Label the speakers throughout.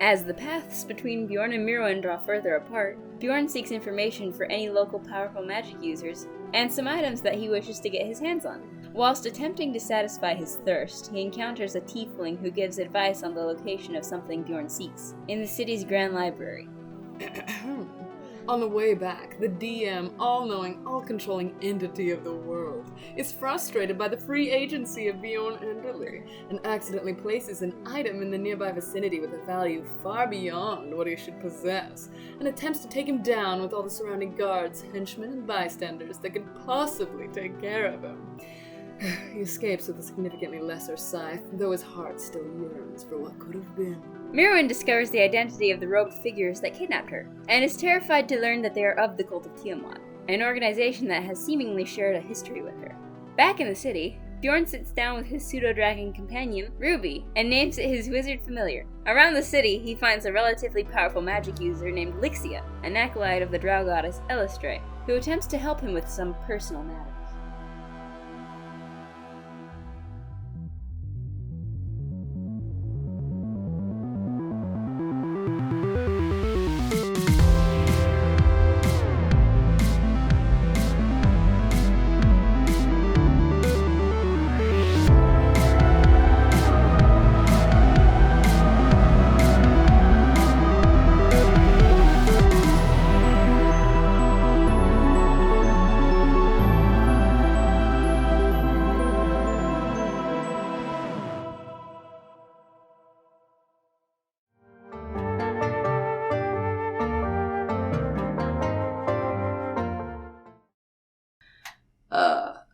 Speaker 1: As the paths between Bjorn and Mîrowyn draw further apart, Bjorn seeks information for any local powerful magic users, and some items that he wishes to get his hands on. Whilst attempting to satisfy his thirst, he encounters a tiefling who gives advice on the location of something Bjorn seeks, in the city's grand library.
Speaker 2: On the way back, the DM, all-knowing, all-controlling entity of the world, is frustrated by the free agency of Bjorn Enderle and accidentally places an item in the nearby vicinity with a value far beyond what he should possess, and attempts to take him down with all the surrounding guards, henchmen, and bystanders that could possibly take care of him. He escapes with a significantly lesser scythe, though his heart still yearns for what could have been.
Speaker 1: Mîrowyn discovers the identity of the robed figures that kidnapped her, and is terrified to learn that they are of the Cult of Tiamat, an organization that has seemingly shared a history with her. Back in the city, Bjorn sits down with his pseudodragon companion, Ruby, and names it his wizard familiar. Around the city, he finds a relatively powerful magic user named Lixia, an acolyte of the Drow Goddess Eilistraee, who attempts to help him with some personal matters.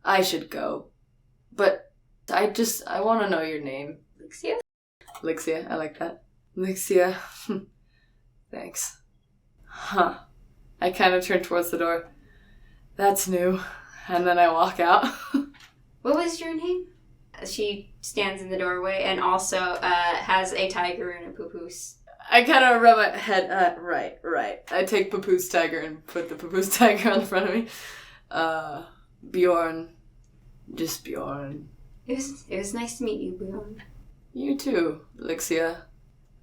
Speaker 3: I should go. But I want to know your name.
Speaker 1: Lixia?
Speaker 3: Lixia, I like that. Lixia. Thanks. Huh. I kind of turn towards the door. That's new. And then I walk out.
Speaker 1: What was your name? She stands in the doorway and also has a tiger and a papoose.
Speaker 3: I kind of rub my head. Right. I take Papoose Tiger and put the Papoose Tiger on the front of me. Bjorn. Just Bjorn.
Speaker 1: It was nice to meet you, Bjorn.
Speaker 3: You too, Lixia.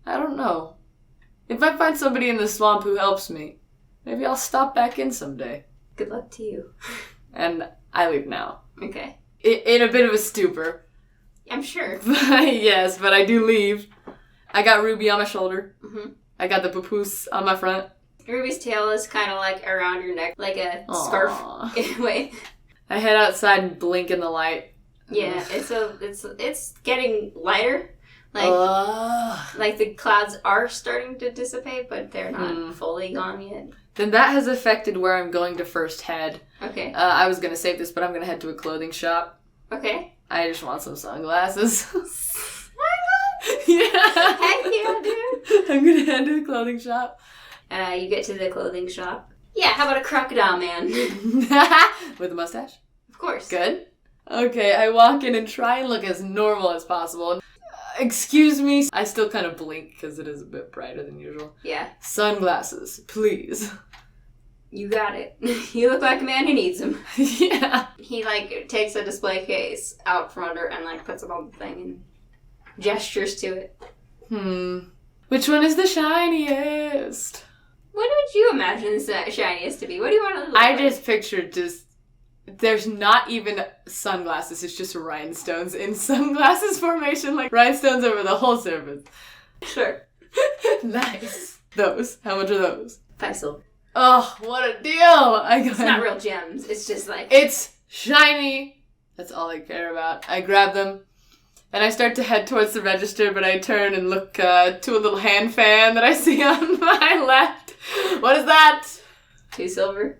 Speaker 3: I don't know. If I find somebody in the swamp who helps me, maybe I'll stop back in someday.
Speaker 1: Good luck to you.
Speaker 3: And I leave now.
Speaker 1: Okay.
Speaker 3: In a bit of a stupor.
Speaker 1: I'm sure.
Speaker 3: Yes, but I do leave. I got Ruby on my shoulder.
Speaker 1: Mm-hmm.
Speaker 3: I got the papoose on my front.
Speaker 1: Ruby's tail is kind of like around your neck, like a scarf in a way.
Speaker 3: I head outside and blink in the light.
Speaker 1: Yeah, it's getting lighter. Like the clouds are starting to dissipate, but they're not fully gone yet.
Speaker 3: Then that has affected where I'm going to first head.
Speaker 1: Okay.
Speaker 3: I was going to save this, but I'm going to head to a clothing shop.
Speaker 1: Okay.
Speaker 3: I just want some sunglasses.
Speaker 1: Yeah. Heck yeah, dude.
Speaker 3: I'm going to head to the clothing shop.
Speaker 1: You get to the clothing shop. Yeah, how about a crocodile man?
Speaker 3: With a mustache?
Speaker 1: Of course.
Speaker 3: Good. Okay, I walk in and try and look as normal as possible. Excuse me. I still kind of blink because it is a bit brighter than usual.
Speaker 1: Yeah.
Speaker 3: Sunglasses, please.
Speaker 1: You got it. You look like a man who needs them.
Speaker 3: Yeah.
Speaker 1: He, takes a display case out from under and, puts it on the thing and gestures to it.
Speaker 3: Which one is the shiniest?
Speaker 1: What would you imagine the shiniest to be? What do you want to look like?
Speaker 3: I just pictured there's not even sunglasses, it's just rhinestones in sunglasses formation, like rhinestones over the whole surface.
Speaker 1: Sure.
Speaker 3: Nice. Those. How much are those?
Speaker 1: 5 silver.
Speaker 3: Oh, what a deal!
Speaker 1: It's not real gems, it's just
Speaker 3: It's shiny! That's all I care about. I grab them, and I start to head towards the register, but I turn and look to a little hand fan that I see on my left. What is that?
Speaker 1: 2 silver.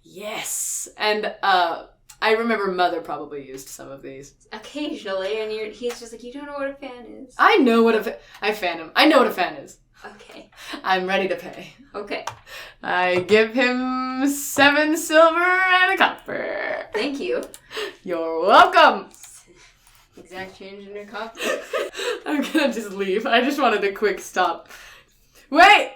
Speaker 3: Yes. And I remember Mother probably used some of these.
Speaker 1: Occasionally, and he's just you don't know what a fan is.
Speaker 3: I know what I fan him. I know what a fan is.
Speaker 1: Okay.
Speaker 3: I'm ready to pay.
Speaker 1: Okay.
Speaker 3: I give him 7 silver and a copper.
Speaker 1: Thank you.
Speaker 3: You're welcome.
Speaker 1: Exact change in your copper.
Speaker 3: I'm gonna just leave. I just wanted a quick stop. Wait!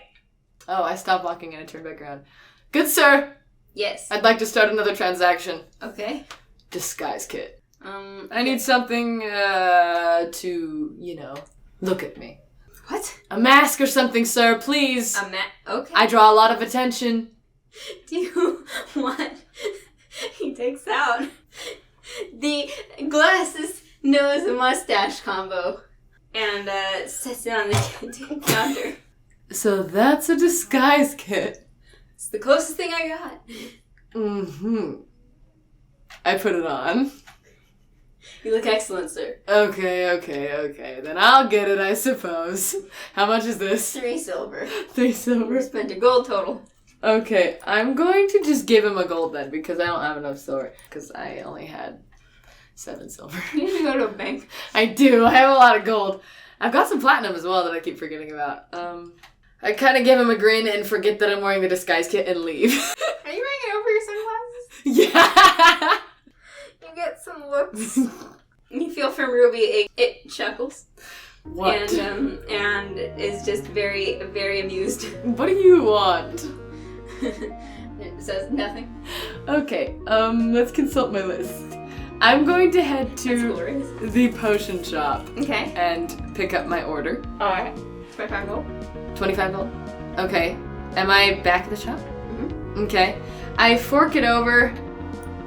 Speaker 3: Oh, I stopped walking and I turned back around. Good sir.
Speaker 1: Yes.
Speaker 3: I'd like to start another transaction.
Speaker 1: Okay.
Speaker 3: Disguise kit.
Speaker 1: Okay.
Speaker 3: I need something to, look at me.
Speaker 1: What?
Speaker 3: A mask or something, sir, please.
Speaker 1: Okay.
Speaker 3: I draw a lot of attention.
Speaker 1: Do you want... He takes out the glasses, nose, and mustache combo and sets it on the counter.
Speaker 3: So that's a disguise kit.
Speaker 1: It's the closest thing I got.
Speaker 3: Mm-hmm. I put it on.
Speaker 1: You look excellent, sir.
Speaker 3: Okay. Then I'll get it, I suppose. How much is this?
Speaker 1: 3 silver.
Speaker 3: 3 silver.
Speaker 1: You spent a gold total.
Speaker 3: Okay, I'm going to just give him a gold then, because I don't have enough silver. Because I only had 7 silver.
Speaker 1: You need to go to a bank.
Speaker 3: I do. I have a lot of gold. I've got some platinum as well that I keep forgetting about. I kind of give him a grin and forget that I'm wearing the disguise kit and leave.
Speaker 1: Are you wearing it over your sunglasses?
Speaker 3: Yeah!
Speaker 1: You get some looks. You feel from Ruby, it chuckles.
Speaker 3: What?
Speaker 1: And is just very, very amused.
Speaker 3: What do you want?
Speaker 1: It says nothing.
Speaker 3: Okay, let's consult my list. I'm going to head to the potion shop.
Speaker 1: Okay.
Speaker 3: And pick up my order.
Speaker 1: Alright. 25 gold.
Speaker 3: 25 gold? Okay. Am I back at the shop?
Speaker 1: Mm-hmm.
Speaker 3: Okay. I fork it over,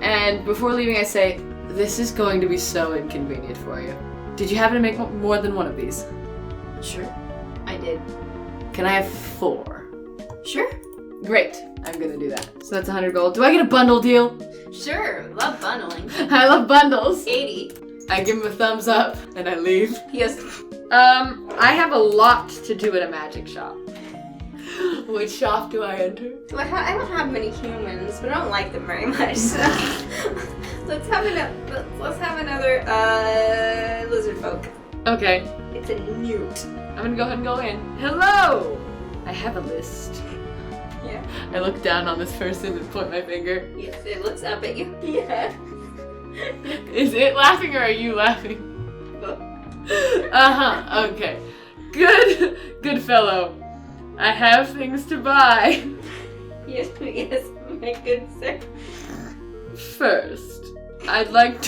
Speaker 3: and before leaving I say, this is going to be so inconvenient for you. Did you happen to make more than one of these?
Speaker 1: Sure. I did.
Speaker 3: Can I have 4?
Speaker 1: Sure.
Speaker 3: Great. I'm gonna do that. So that's 100 gold. Do I get a bundle deal?
Speaker 1: Sure. Love bundling.
Speaker 3: I love bundles.
Speaker 1: 80.
Speaker 3: I give him a thumbs up, and I leave.
Speaker 1: He goes,
Speaker 3: I have a lot to do at a magic shop. Which shop do I enter?
Speaker 1: well, I don't have many humans, but I don't like them very much, so... let's have another, lizard folk.
Speaker 3: Okay.
Speaker 1: It's a newt.
Speaker 3: I'm gonna go ahead and go in. Hello! I have a list.
Speaker 1: Yeah.
Speaker 3: I look down on this person and point my finger.
Speaker 1: Yes, it looks up at you. Yeah.
Speaker 3: Is it laughing or are you laughing? Uh-huh, okay. Good fellow. I have things to buy.
Speaker 1: Yes, my good sir.
Speaker 3: First, I'd like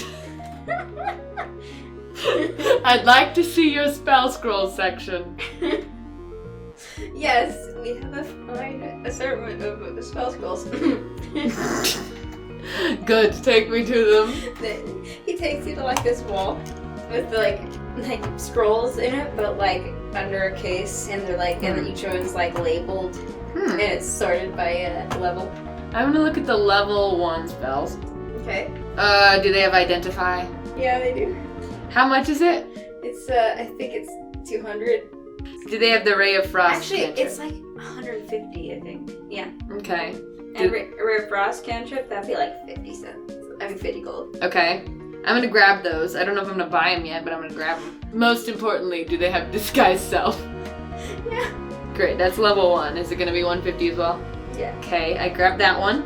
Speaker 3: to see your spell scroll section.
Speaker 1: Yes, we have a fine assortment of the spell scrolls.
Speaker 3: Good, take me to them.
Speaker 1: He takes you to like this wall with like scrolls in it, but like under a case, and they're like, and then each one's like labeled, and it's sorted by level.
Speaker 3: I'm gonna look at the level 1 spells.
Speaker 1: Okay.
Speaker 3: Do they have identify?
Speaker 1: Yeah, they do.
Speaker 3: How much is it?
Speaker 1: It's I think it's 200.
Speaker 3: Do they have the Ray of Frost?
Speaker 1: Actually,
Speaker 3: cantrip?
Speaker 1: it's like 150, I think. Yeah.
Speaker 3: Okay.
Speaker 1: And Ray of Frost cantrip, that'd be like 50 cents. I mean 50 gold.
Speaker 3: Okay. I'm gonna grab those. I don't know if I'm gonna buy them yet, but I'm gonna grab them. Most importantly, do they have disguise self?
Speaker 1: Yeah.
Speaker 3: Great, that's level 1. Is it gonna be 150 as well?
Speaker 1: Yeah.
Speaker 3: Okay, I grabbed that one.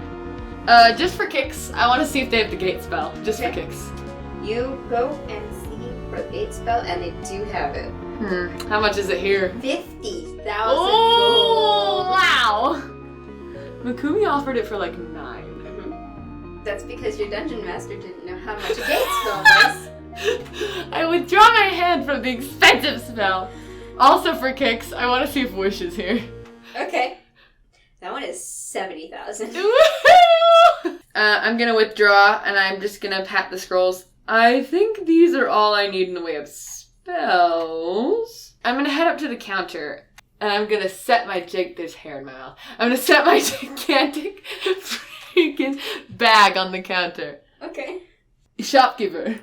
Speaker 3: Just for kicks, I want to see if they have the gate spell. Just for kicks.
Speaker 1: You go and see for the gate spell, and they do have it.
Speaker 3: How much is it here?
Speaker 1: 50,000
Speaker 3: Oh,
Speaker 1: gold.
Speaker 3: wow! Makumi offered it for like 9.
Speaker 1: That's because your dungeon master didn't know how much a gate spell was.
Speaker 3: I withdraw my hand from the expensive spell. Also for kicks, I want to see if Wish is here.
Speaker 1: Okay. That one is 70,000.
Speaker 3: I'm gonna withdraw, and I'm just gonna pat the scrolls. I think these are all I need in the way of spells. I'm gonna head up to the counter, and I'm gonna set my there's hair in my mouth. I'm gonna set my gigantic freaking bag on the counter.
Speaker 1: Okay.
Speaker 3: Shopkeeper.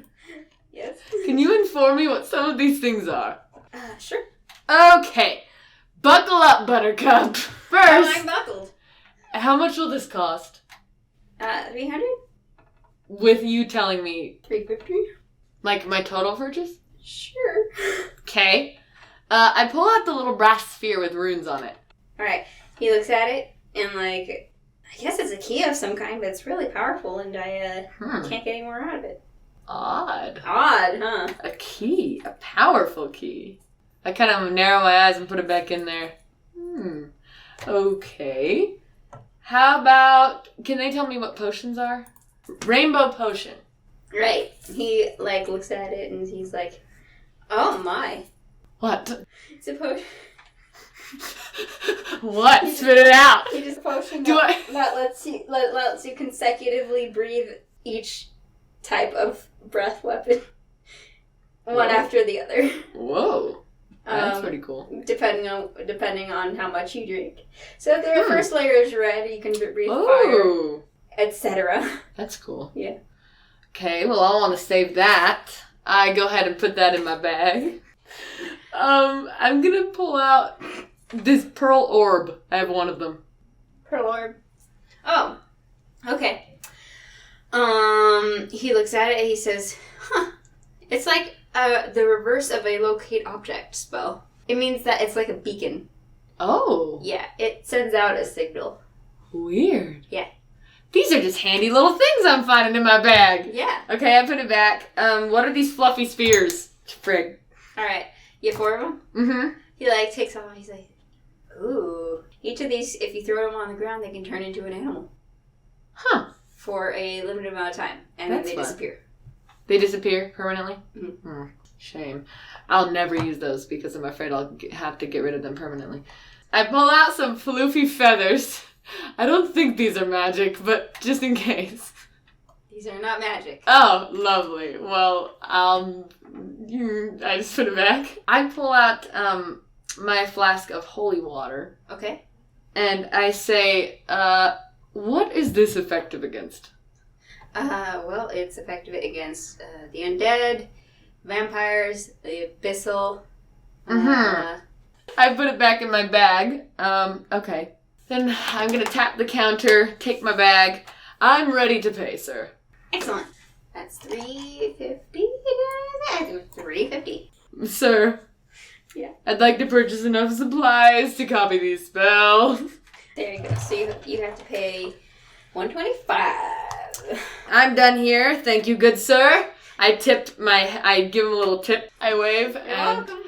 Speaker 1: Yes.
Speaker 3: Can you inform me what some of these things are?
Speaker 1: Sure.
Speaker 3: Okay. Buckle up, Buttercup. First.
Speaker 1: I'm buckled.
Speaker 3: How much will this cost?
Speaker 1: 300?
Speaker 3: With you telling me,
Speaker 1: 350?
Speaker 3: like, my total purchase?
Speaker 1: Sure.
Speaker 3: Okay. I pull out the little brass sphere with runes on it.
Speaker 1: Alright. He looks at it, and like, I guess it's a key of some kind, but it's really powerful, and I can't get any more out of it.
Speaker 3: Odd,
Speaker 1: huh?
Speaker 3: A key. A powerful key. I kind of narrow my eyes and put it back in there. Okay. How about, can they tell me what potions are? Rainbow potion.
Speaker 1: Right. He, like, looks at it and he's like, oh my.
Speaker 3: What?
Speaker 1: It's a potion.
Speaker 3: What? Spit it out.
Speaker 1: It is a potion
Speaker 3: Do
Speaker 1: that lets you consecutively breathe each type of breath weapon. One after the other.
Speaker 3: Whoa. That's pretty cool.
Speaker 1: Depending on how much you drink. So if the first layer is red, you can breathe fire, etc.
Speaker 3: That's cool.
Speaker 1: Yeah.
Speaker 3: Okay, well, I want to save that. I go ahead and put that in my bag. I'm gonna pull out this pearl orb. I have one of them.
Speaker 1: Pearl orb. Oh. Okay. He looks at it and he says, "Huh. It's like the reverse of a locate object spell. It means that it's like a beacon."
Speaker 3: Oh.
Speaker 1: Yeah, it sends out a signal.
Speaker 3: Weird.
Speaker 1: Yeah.
Speaker 3: These are just handy little things I'm finding in my bag.
Speaker 1: Yeah.
Speaker 3: Okay, I put it back. What are these fluffy spears? Frig.
Speaker 1: Alright. You have 4 of them?
Speaker 3: Mm-hmm.
Speaker 1: He, takes off and he's like, ooh. Each of these, if you throw them on the ground, they can turn into an animal.
Speaker 3: Huh.
Speaker 1: For a limited amount of time. And
Speaker 3: That's
Speaker 1: then they
Speaker 3: fun.
Speaker 1: disappear.
Speaker 3: They disappear permanently?
Speaker 1: Mm-hmm.
Speaker 3: Shame. I'll never use those because I'm afraid I'll have to get rid of them permanently. I pull out some floofy feathers. I don't think these are magic, but just in case.
Speaker 1: These are not magic.
Speaker 3: Oh, lovely. Well, I just put it back. I pull out my flask of holy water.
Speaker 1: Okay.
Speaker 3: And I say, what is this effective against?
Speaker 1: Well, it's effective against the undead, vampires, the abyssal.
Speaker 3: I put it back in my bag. Okay. Then I'm gonna tap the counter, take my bag. I'm ready to pay, sir.
Speaker 1: Excellent. That's $3.50. $3.50.
Speaker 3: Sir.
Speaker 1: Yeah.
Speaker 3: I'd like to purchase enough supplies to copy these spells.
Speaker 1: There you go. So you have to pay $125.
Speaker 3: I'm done here. Thank you, good sir. I give him a little tip. I wave and
Speaker 1: welcome.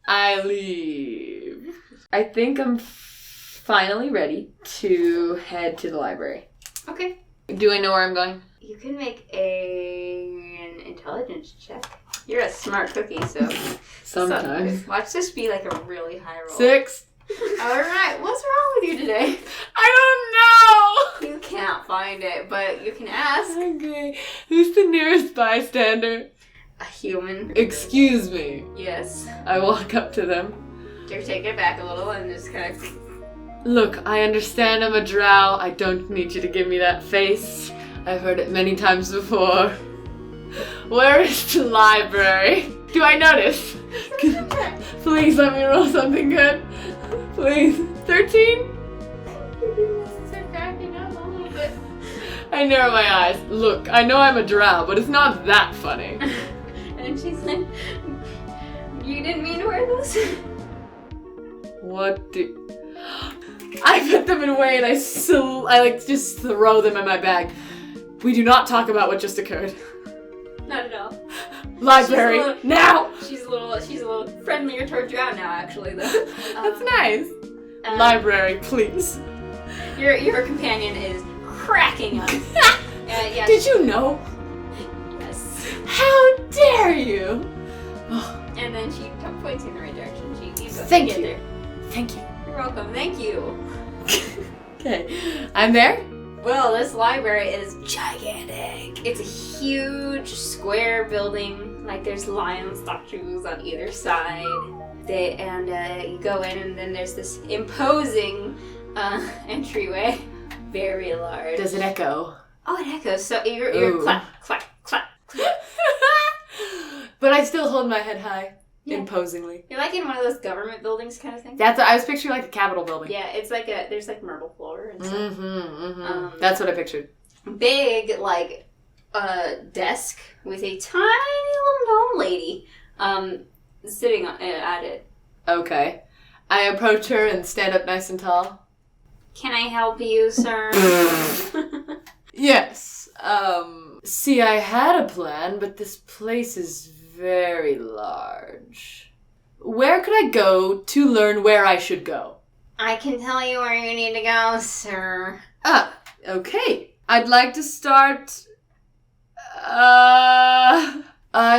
Speaker 3: I leave. I think I'm finally ready to head to the library.
Speaker 1: Okay.
Speaker 3: Do I know where I'm going?
Speaker 1: You can make an intelligence check. You're a smart cookie, so...
Speaker 3: Sometimes.
Speaker 1: Watch this be like a really high roll.
Speaker 3: 6.
Speaker 1: Alright, what's wrong with you today?
Speaker 3: I don't know!
Speaker 1: You can't find it, but you can ask.
Speaker 3: Okay. Who's the nearest bystander?
Speaker 1: A human.
Speaker 3: Excuse me.
Speaker 1: Yes.
Speaker 3: I walk up to them.
Speaker 1: You take it back a little and just kind of...
Speaker 3: Look, I understand I'm a drow. I don't need you to give me that face. I've heard it many times before. Where is the library? Do I notice? Please let me roll something good. Please. 13? I narrow my eyes. Look, I know I'm a drow, but it's not that funny.
Speaker 1: And she's like, you didn't mean to wear those?
Speaker 3: What do... I put them away and I just throw them in my bag. We do not talk about what just occurred.
Speaker 1: Not at all.
Speaker 3: Library, now!
Speaker 1: She's a little friendlier toward Drow now, actually, though.
Speaker 3: That's nice. Library, please.
Speaker 1: Your companion is cracking up. Yeah.
Speaker 3: Did you know?
Speaker 1: Yes.
Speaker 3: How dare you?
Speaker 1: And then she points you in the right direction.
Speaker 3: Thank you.
Speaker 1: There.
Speaker 3: Thank you.
Speaker 1: You're welcome. Thank you.
Speaker 3: Okay, I'm there.
Speaker 1: Well, this library is gigantic. It's a huge square building. Like there's lion statues on either side. You go in and then there's this imposing entryway. Very large.
Speaker 3: Does it echo?
Speaker 1: Oh, it echoes. So you're clap, clap, clap, clap.
Speaker 3: But I still hold my head high.
Speaker 1: Yeah.
Speaker 3: Imposingly.
Speaker 1: You're like in one of those government buildings kind of thing.
Speaker 3: I was picturing like a Capitol building.
Speaker 1: Yeah, it's like there's like marble floor and stuff.
Speaker 3: That's what I pictured.
Speaker 1: Big desk with a tiny little gnome lady sitting at it.
Speaker 3: Okay. I approach her and stand up nice and tall.
Speaker 1: Can I help you, sir?
Speaker 3: Yes. See, I had a plan, but this place is very large. Where could I go to learn where I should go?
Speaker 1: I can tell you where you need to go, sir.
Speaker 3: Ah, okay. I'd like to start... I'd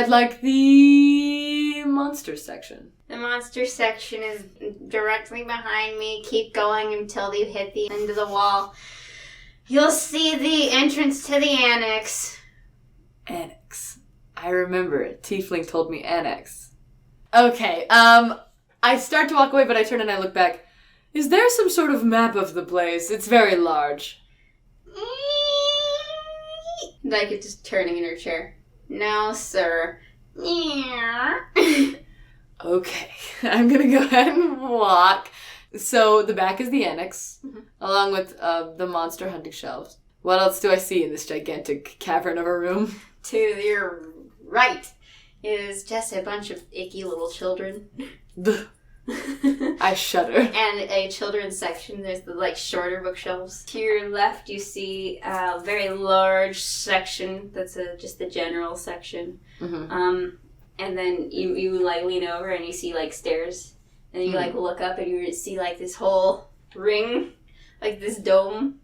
Speaker 3: like the monster section.
Speaker 4: The monster section is directly behind me. Keep going until you hit the end of the wall. You'll see the entrance to the annex.
Speaker 3: Annex. I remember it. Tiefling told me annex. Okay, I start to walk away, but I turn and I look back. Is there some sort of map of the place? It's very large.
Speaker 4: Like it's just turning in her chair. No, sir.
Speaker 3: Okay, I'm gonna go ahead and walk. So the back is the annex, along with the monster hunting shelves. What else do I see in this gigantic cavern of a room?
Speaker 4: To your right is just a bunch of icky little children.
Speaker 3: I shudder.
Speaker 4: And a children's section. There's the shorter bookshelves. To your left, you see a very large section. That's just the general section.
Speaker 3: Mm-hmm.
Speaker 4: And then you lean over and you see stairs. And you look up and you see this whole ring, this dome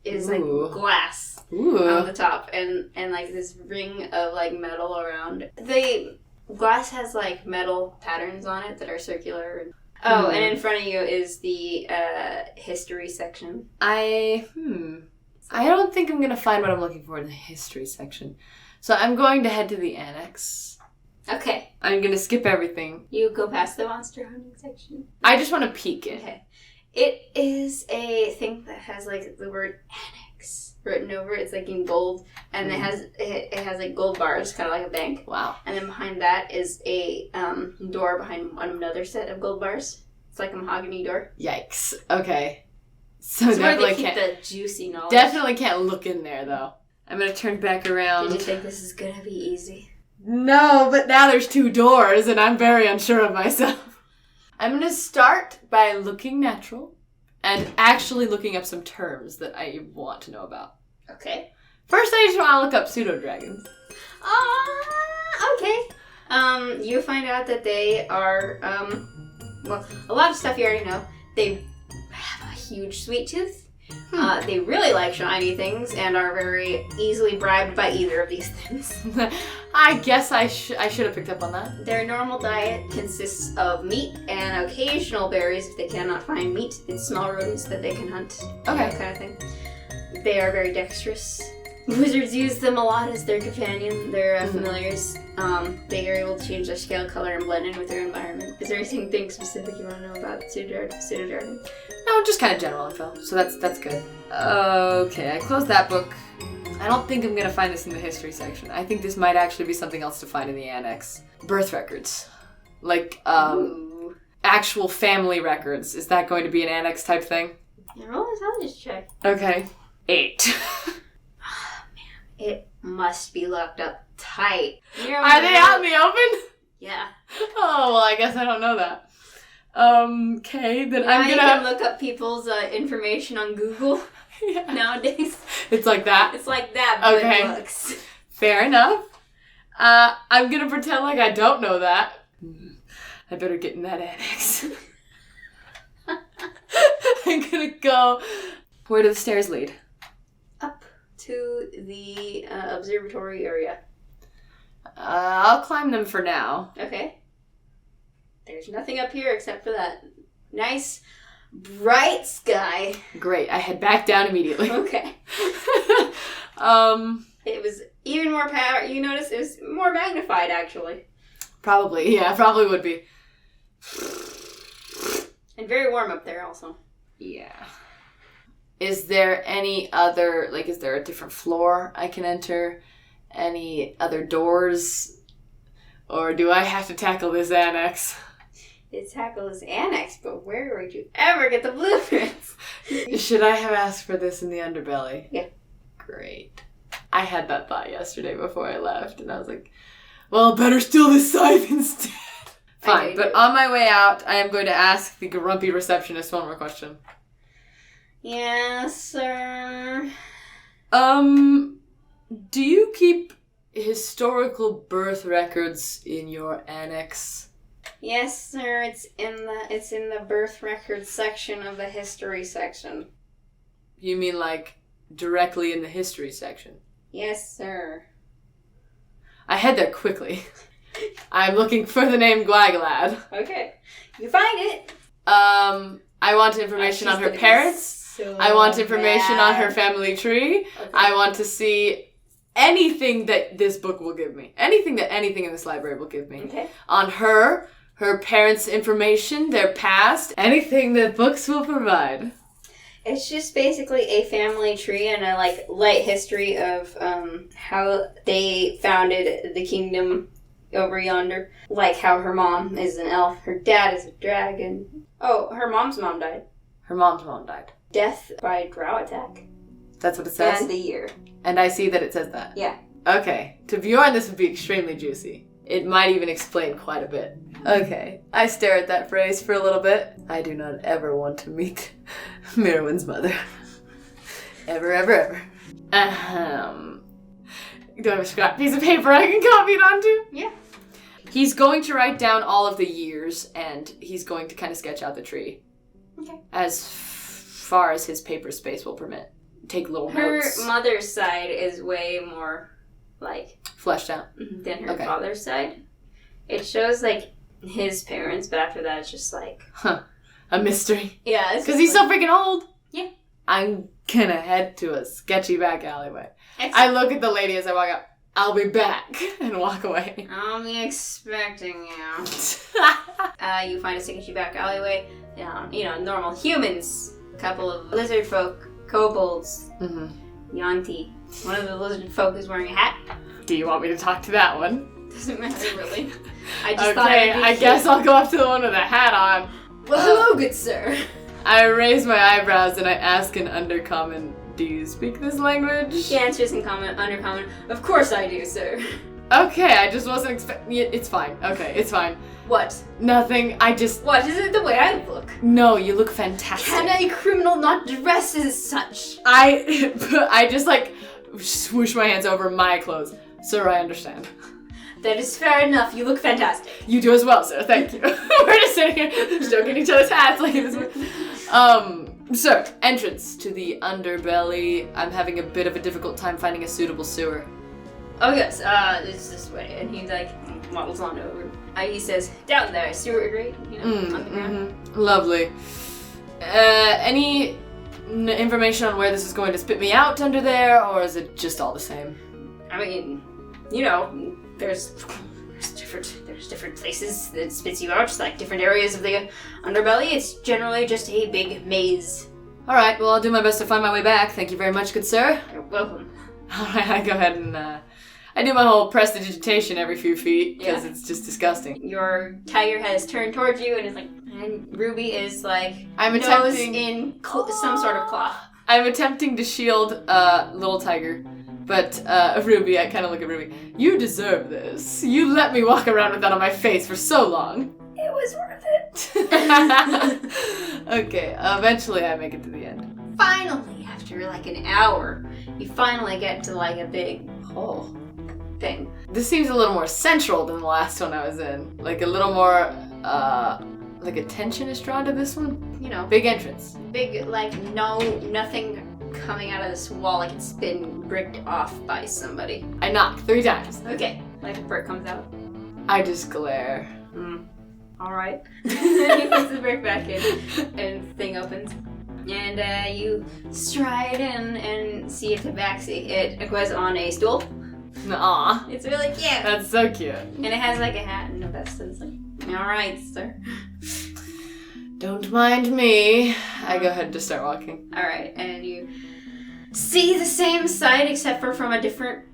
Speaker 4: is glass on the top, and this ring of metal around. The glass has metal patterns on it that are circular. And in front of you is the history section.
Speaker 3: I don't think I'm gonna find what I'm looking for in the history section, so I'm going to head to the annex.
Speaker 4: Okay.
Speaker 3: I'm gonna skip everything.
Speaker 4: You go past the monster hunting section.
Speaker 3: I just want to peek it.
Speaker 4: Okay. It is a thing that has the word annex written over it. It's in gold, and it has gold bars, kind of like a bank.
Speaker 3: Wow.
Speaker 4: And then behind that is a door behind another set of gold bars. It's like a mahogany door.
Speaker 3: Yikes. Okay. So
Speaker 4: it's
Speaker 3: definitely
Speaker 4: where they keep
Speaker 3: can't.
Speaker 4: The juicy knowledge.
Speaker 3: Definitely can't look in there though. I'm gonna turn back around.
Speaker 4: Did you think this is gonna be easy?
Speaker 3: No, but now there's 2 doors, and I'm very unsure of myself. I'm gonna start by looking natural, and actually looking up some terms that I want to know about.
Speaker 4: Okay.
Speaker 3: First, I just want to look up pseudodragons.
Speaker 4: Okay. You find out that they are, a lot of stuff you already know. They have a huge sweet tooth. They really like shiny things and are very easily bribed by either of these things.
Speaker 3: I guess I should have picked up on that.
Speaker 4: Their normal diet consists of meat and occasional berries if they cannot find meat, and small rodents that they can hunt.
Speaker 3: Okay.
Speaker 4: That kind of thing. They are very dexterous. Wizards use them a lot as their companion. They're familiars. They are able to change their scale color and blend in with their environment. Is there anything specific you want to know about pseudodragon?
Speaker 3: No, just kind of general info. So that's good. Okay, I closed that book. I don't think I'm gonna find this in the history section. I think this might actually be something else to find in the annex. Birth records. Actual family records. Is that going to be an annex type thing?
Speaker 4: Yeah, roll an intelligence check.
Speaker 3: Okay. 8.
Speaker 4: It must be locked up tight.
Speaker 3: Are they out in the open?
Speaker 4: Yeah.
Speaker 3: Oh, well, I guess I don't know that. Okay, then I'm gonna...
Speaker 4: You can look up people's information on Google nowadays.
Speaker 3: It's like that?
Speaker 4: It's like that, but
Speaker 3: okay.
Speaker 4: books.
Speaker 3: Fair enough. I'm gonna pretend like I don't know that. I better get in that annex. I'm gonna go... Where do the stairs lead?
Speaker 4: Up to the observatory area.
Speaker 3: I'll climb them for now.
Speaker 4: Okay. There's nothing up here except for that nice, bright sky.
Speaker 3: Great. I head back down immediately.
Speaker 4: Okay. It was even more power. You notice it was more magnified, actually.
Speaker 3: Probably. Yeah, probably would be.
Speaker 4: And very warm up there, also.
Speaker 3: Yeah. Is there any other, is there a different floor I can enter? Any other doors? Or do I have to tackle this annex?
Speaker 4: You tackle this annex, but where would you ever get the blueprints?
Speaker 3: Should I have asked for this in the underbelly?
Speaker 4: Yeah.
Speaker 3: Great. I had that thought yesterday before I left, and I was like, well, better steal this scythe instead. Fine, but on my way out, I am going to ask the grumpy receptionist one more question.
Speaker 4: Yes, sir.
Speaker 3: Do you keep historical birth records in your annex?
Speaker 4: Yes, sir. It's in the birth records section of the history section.
Speaker 3: You mean directly in the history section?
Speaker 4: Yes, sir.
Speaker 3: I head there quickly. I'm looking for the name Gwagalad.
Speaker 4: Okay. You find it.
Speaker 3: I want information on her parents.
Speaker 4: So
Speaker 3: I want information on her
Speaker 4: mad.
Speaker 3: family tree.
Speaker 4: Okay.
Speaker 3: I want to see anything that this book will give me. Anything in this library will give me.
Speaker 4: Okay.
Speaker 3: On her parents' information, their past, anything that books will provide.
Speaker 4: It's just basically a family tree and a light history of how they founded the kingdom over yonder. Like how her mom is an elf, her dad is a dragon. Oh, her mom's mom died.
Speaker 3: Her mom's mom died.
Speaker 4: Death by drow attack.
Speaker 3: That's what it says?
Speaker 4: And the year.
Speaker 3: And I see that it says that.
Speaker 4: Yeah.
Speaker 3: Okay. To Bjorn, this would be extremely juicy. It might even explain quite a bit. Okay. I stare at that phrase for a little bit. I do not ever want to meet Mîrowyn's mother. Ever, ever, ever. Do I have a scrap piece of paper I can copy it onto?
Speaker 4: Yeah.
Speaker 3: He's going to write down all of the years, and he's going to kind of sketch out the tree.
Speaker 4: Okay.
Speaker 3: As far as his paper space will permit. Take little
Speaker 4: Her
Speaker 3: notes.
Speaker 4: mother's side is way more
Speaker 3: Fleshed out.
Speaker 4: than her
Speaker 3: Okay.
Speaker 4: father's side. It shows his parents, but after that it's just
Speaker 3: A mystery.
Speaker 4: yeah, it's
Speaker 3: Because he's so freaking old.
Speaker 4: Yeah.
Speaker 3: I'm gonna head to a sketchy back alleyway. I
Speaker 4: Excellent.
Speaker 3: look at the lady as I walk up. I'll be back. And walk away.
Speaker 4: I'll be expecting you. You find a sketchy back alleyway. Normal humans. A couple of lizard folk, kobolds, Yanti. One of the lizard folk is wearing a hat.
Speaker 3: Do you want me to talk to that one?
Speaker 4: Doesn't matter really. I just thought
Speaker 3: Okay,
Speaker 4: it'd be
Speaker 3: I
Speaker 4: cute.
Speaker 3: guess I'll go up to the one with the hat on.
Speaker 4: Well, hello, good sir.
Speaker 3: I raise my eyebrows and I ask in undercommon, do you speak this language?
Speaker 4: He answers in undercommon. Of course I do, sir.
Speaker 3: Okay, I just wasn't expecting it. It's fine. Okay, it's fine.
Speaker 4: What?
Speaker 3: Nothing. What?
Speaker 4: Is it the way I look?
Speaker 3: No, you look fantastic.
Speaker 4: Can a criminal not dress as such?
Speaker 3: I just swoosh my hands over my clothes. Sir, I understand.
Speaker 4: That is fair enough. You look fantastic.
Speaker 3: You do as well, sir. Thank you. We're just sitting here stroking each other's hats like this. Sir, entrance to the underbelly. I'm having a bit of a difficult time finding a suitable sewer.
Speaker 4: Oh yes, it's this way. And he waddles on over. He says, down there, sewer grate, on the ground.
Speaker 3: Lovely. Any information on where this is going to spit me out under there, or is it just all the same?
Speaker 4: I mean, there's different places that spits you out, like different areas of the underbelly. It's generally just a big maze.
Speaker 3: All right, well, I'll do my best to find my way back. Thank you very much, good sir.
Speaker 4: You're welcome.
Speaker 3: All right, I go ahead and I do my whole prestidigitation every few feet because it's just disgusting.
Speaker 4: Your tiger has turned towards you and is and Ruby is
Speaker 3: I'm
Speaker 4: nose
Speaker 3: attempting
Speaker 4: in some sort of cloth.
Speaker 3: I'm attempting to shield little tiger, but Ruby, I kind of look at Ruby. You deserve this. You let me walk around with that on my face for so long.
Speaker 4: It was worth it.
Speaker 3: Okay, eventually I make it to the end.
Speaker 4: Finally, after an hour, you finally get to a big
Speaker 3: Oh.
Speaker 4: thing.
Speaker 3: This seems a little more central than the last one I was in. A little more, attention is drawn to this one. Big entrance.
Speaker 4: Big, nothing coming out of this wall it's been bricked off by somebody.
Speaker 3: I knock 3 times.
Speaker 4: Okay, a brick comes out.
Speaker 3: I just glare.
Speaker 4: Alright. He puts the brick back in, and the thing opens. And you stride in and see a tabaxi. It was on a stool.
Speaker 3: Aw.
Speaker 4: It's really cute.
Speaker 3: That's so cute.
Speaker 4: And it has a hat and a vest. And it's alright, sir.
Speaker 3: Don't mind me. I go ahead to start walking.
Speaker 4: Alright, and you see the same side except for from a different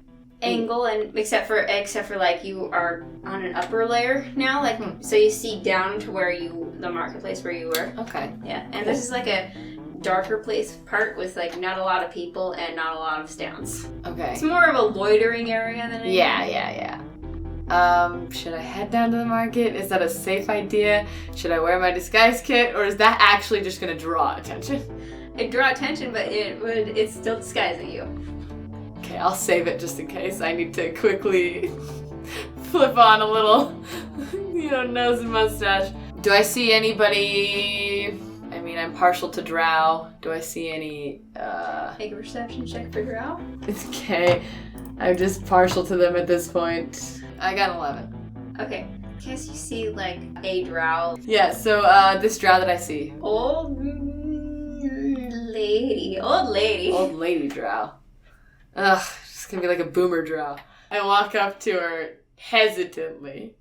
Speaker 4: angle, and except for you are on an upper layer now, so you see down to the marketplace where you were.
Speaker 3: Okay.
Speaker 4: Yeah, and this is a darker place part with not a lot of people and not a lot of stands.
Speaker 3: Okay.
Speaker 4: It's more of a loitering area than anything.
Speaker 3: Yeah. Should I head down to the market? Is that a safe idea? Should I wear my disguise kit, or is that actually just gonna draw attention?
Speaker 4: It'd draw attention, but it's still disguising you.
Speaker 3: Okay, I'll save it just in case I need to quickly flip on a little, nose and mustache. Do I see anybody? I mean, I'm partial to drow. Do I see any,
Speaker 4: Make a perception check for Drow.
Speaker 3: Okay, I'm just partial to them at this point. I got 11.
Speaker 4: Okay. Guess you see like a drow.
Speaker 3: Yeah, so this drow that I see.
Speaker 4: Old lady. Old lady.
Speaker 3: Old lady drow. Ugh, she's gonna be like a boomer drow. I walk up to her hesitantly.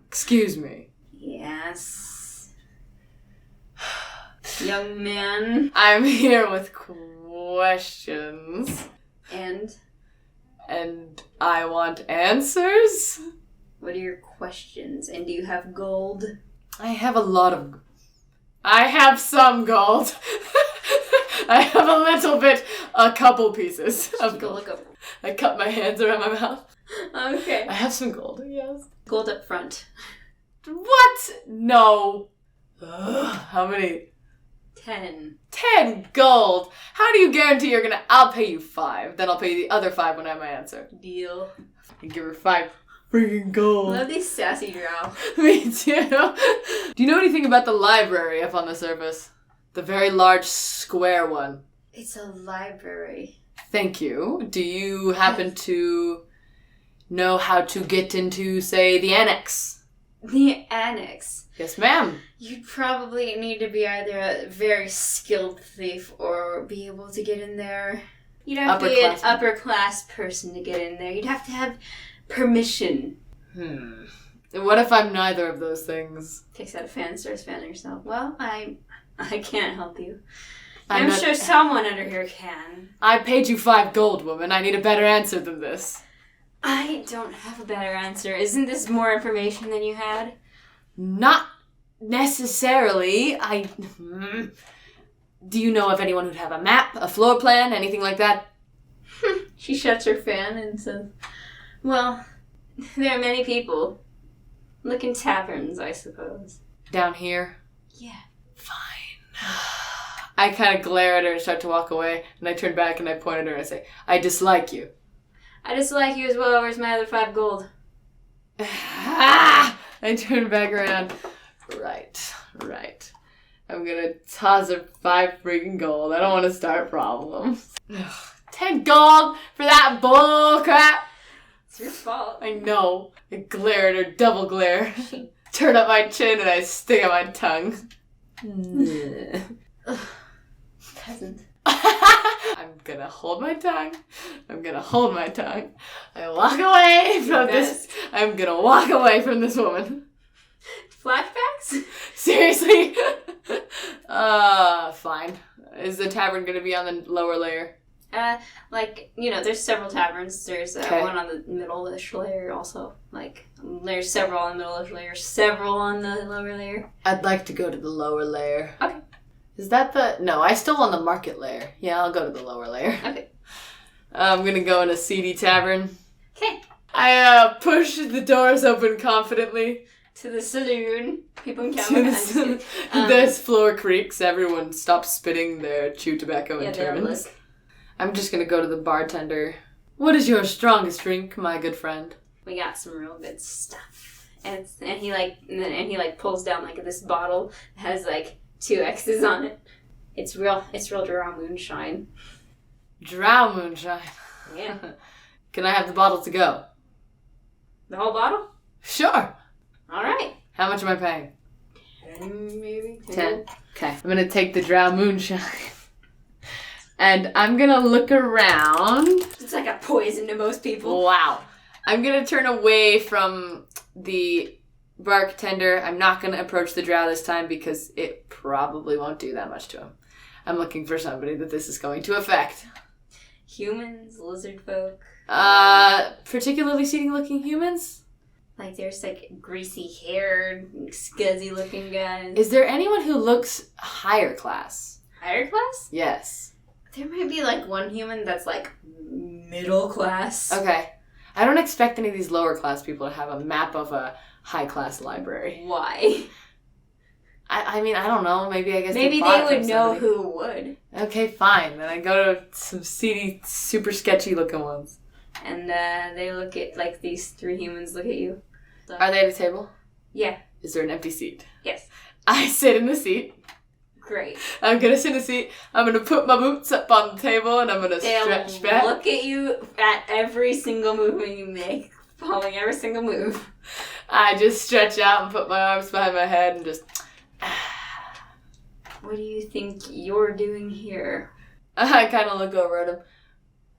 Speaker 3: Excuse me.
Speaker 4: Yes. Young man.
Speaker 3: I'm here with questions.
Speaker 4: And
Speaker 3: I want answers?
Speaker 4: what are your questions? And do you have gold?
Speaker 3: I have some gold. I have a couple pieces of
Speaker 4: Go
Speaker 3: gold.
Speaker 4: look up.
Speaker 3: I cup my hands around my mouth.
Speaker 4: Okay.
Speaker 3: I have some gold, yes.
Speaker 4: Gold up front.
Speaker 3: What? No. Ugh, how many?
Speaker 4: 10.
Speaker 3: 10 gold. How do you guarantee you're gonna... I'll pay you 5. Then I'll pay you the other 5 when I have my answer.
Speaker 4: Deal.
Speaker 3: And give her 5 freaking gold.
Speaker 4: Love these sassy drow.
Speaker 3: Me too. Do you know anything about the library up on the surface? The very large square one.
Speaker 4: It's a library.
Speaker 3: Thank you. Do you happen to know how to get into, say, the annex?
Speaker 4: The annex.
Speaker 3: Yes, ma'am.
Speaker 4: You'd probably need to be either a very skilled thief or be able to get in there. You'd have to be an upper class person to get in there. You'd have to have permission.
Speaker 3: And what if I'm neither of those things?
Speaker 4: Takes out a fan, starts fanning herself. Well, I can't help you.
Speaker 3: I'm
Speaker 4: I'm
Speaker 3: not-
Speaker 4: sure someone under here can.
Speaker 3: I paid you 5 gold, woman. I need a better answer than this.
Speaker 4: I don't have a better answer. Isn't this more information than you had?
Speaker 3: Not necessarily. Do you know of anyone who'd have a map, a floor plan, anything like that?
Speaker 4: She shuts her fan and says, well, there are many people. Look in taverns, I suppose.
Speaker 3: Down here?
Speaker 4: Yeah.
Speaker 3: Fine. I kind of glare at her and start to walk away, and I turn back and I point at her and I say, I dislike you.
Speaker 4: I dislike you as well. Where's my other 5 gold?
Speaker 3: I turn back around. Right. I'm gonna toss her 5 freaking gold. I don't want to start problems. 10 gold for that bull crap.
Speaker 4: It's your fault.
Speaker 3: I know. I glare at her, double glare. Turn up my chin and I stick out my tongue.
Speaker 4: Peasant.
Speaker 3: I'm gonna hold my tongue. I walk away from this. I'm gonna walk away from this woman.
Speaker 4: Flashbacks?
Speaker 3: Seriously? Fine. Is the tavern gonna be on the lower layer?
Speaker 4: There's several taverns. There's
Speaker 3: Okay.
Speaker 4: one on the middle-ish layer also. There's several on the middle-ish layer, several on the lower layer.
Speaker 3: I'd like to go to the lower layer.
Speaker 4: Okay.
Speaker 3: Is that No, I still on the market layer. Yeah, I'll go to the lower layer.
Speaker 4: Okay.
Speaker 3: I'm gonna go in a seedy tavern.
Speaker 4: Okay.
Speaker 3: I push the doors open confidently.
Speaker 4: To the saloon. People can
Speaker 3: To
Speaker 4: count.
Speaker 3: This floor creaks. Everyone stops spitting their chew tobacco and
Speaker 4: they all
Speaker 3: turns.
Speaker 4: look.
Speaker 3: I'm just gonna go to the bartender. What is your strongest drink, my good friend?
Speaker 4: We got some real good stuff. And he pulls down this bottle that has 2 X's on it. It's real Drow moonshine.
Speaker 3: Drow moonshine.
Speaker 4: Yeah.
Speaker 3: Can I have the bottle to go?
Speaker 4: The whole bottle?
Speaker 3: Sure.
Speaker 4: Alright.
Speaker 3: How much am I paying?
Speaker 4: 10 maybe?
Speaker 3: 10. Okay. I'm gonna take the Drow moonshine. And I'm gonna look around.
Speaker 4: It's like a poison to most people.
Speaker 3: Wow. I'm gonna turn away from the bartender. I'm not gonna approach the drow this time because it probably won't do that much to him. I'm looking for somebody that this is going to affect.
Speaker 4: Humans, lizard folk.
Speaker 3: Particularly seedy looking humans?
Speaker 4: There's greasy haired, scuzzy looking guys.
Speaker 3: Is there anyone who looks higher class?
Speaker 4: Higher class?
Speaker 3: Yes.
Speaker 4: There might be one human that's middle class.
Speaker 3: Okay. I don't expect any of these lower class people to have a map of a high class library.
Speaker 4: Why?
Speaker 3: I mean, I don't know. Maybe I guess
Speaker 4: Maybe
Speaker 3: bought
Speaker 4: they
Speaker 3: it
Speaker 4: would
Speaker 3: from
Speaker 4: know
Speaker 3: somebody.
Speaker 4: who would.
Speaker 3: Okay, fine. Then I go to some seedy, super sketchy looking ones.
Speaker 4: And they look at, these 3 humans look at you. So,
Speaker 3: Are they at a table?
Speaker 4: yeah.
Speaker 3: Is there an empty seat?
Speaker 4: Yes.
Speaker 3: I sit in the seat.
Speaker 4: Great.
Speaker 3: I'm gonna sit in the seat. I'm gonna put my boots up on the table and I'm gonna
Speaker 4: They'll
Speaker 3: stretch back.
Speaker 4: look at you at every single movement you make, following every single move.
Speaker 3: I just stretch out and put my arms behind my head and just...
Speaker 4: What do you think you're doing here?
Speaker 3: I kind of look over at him.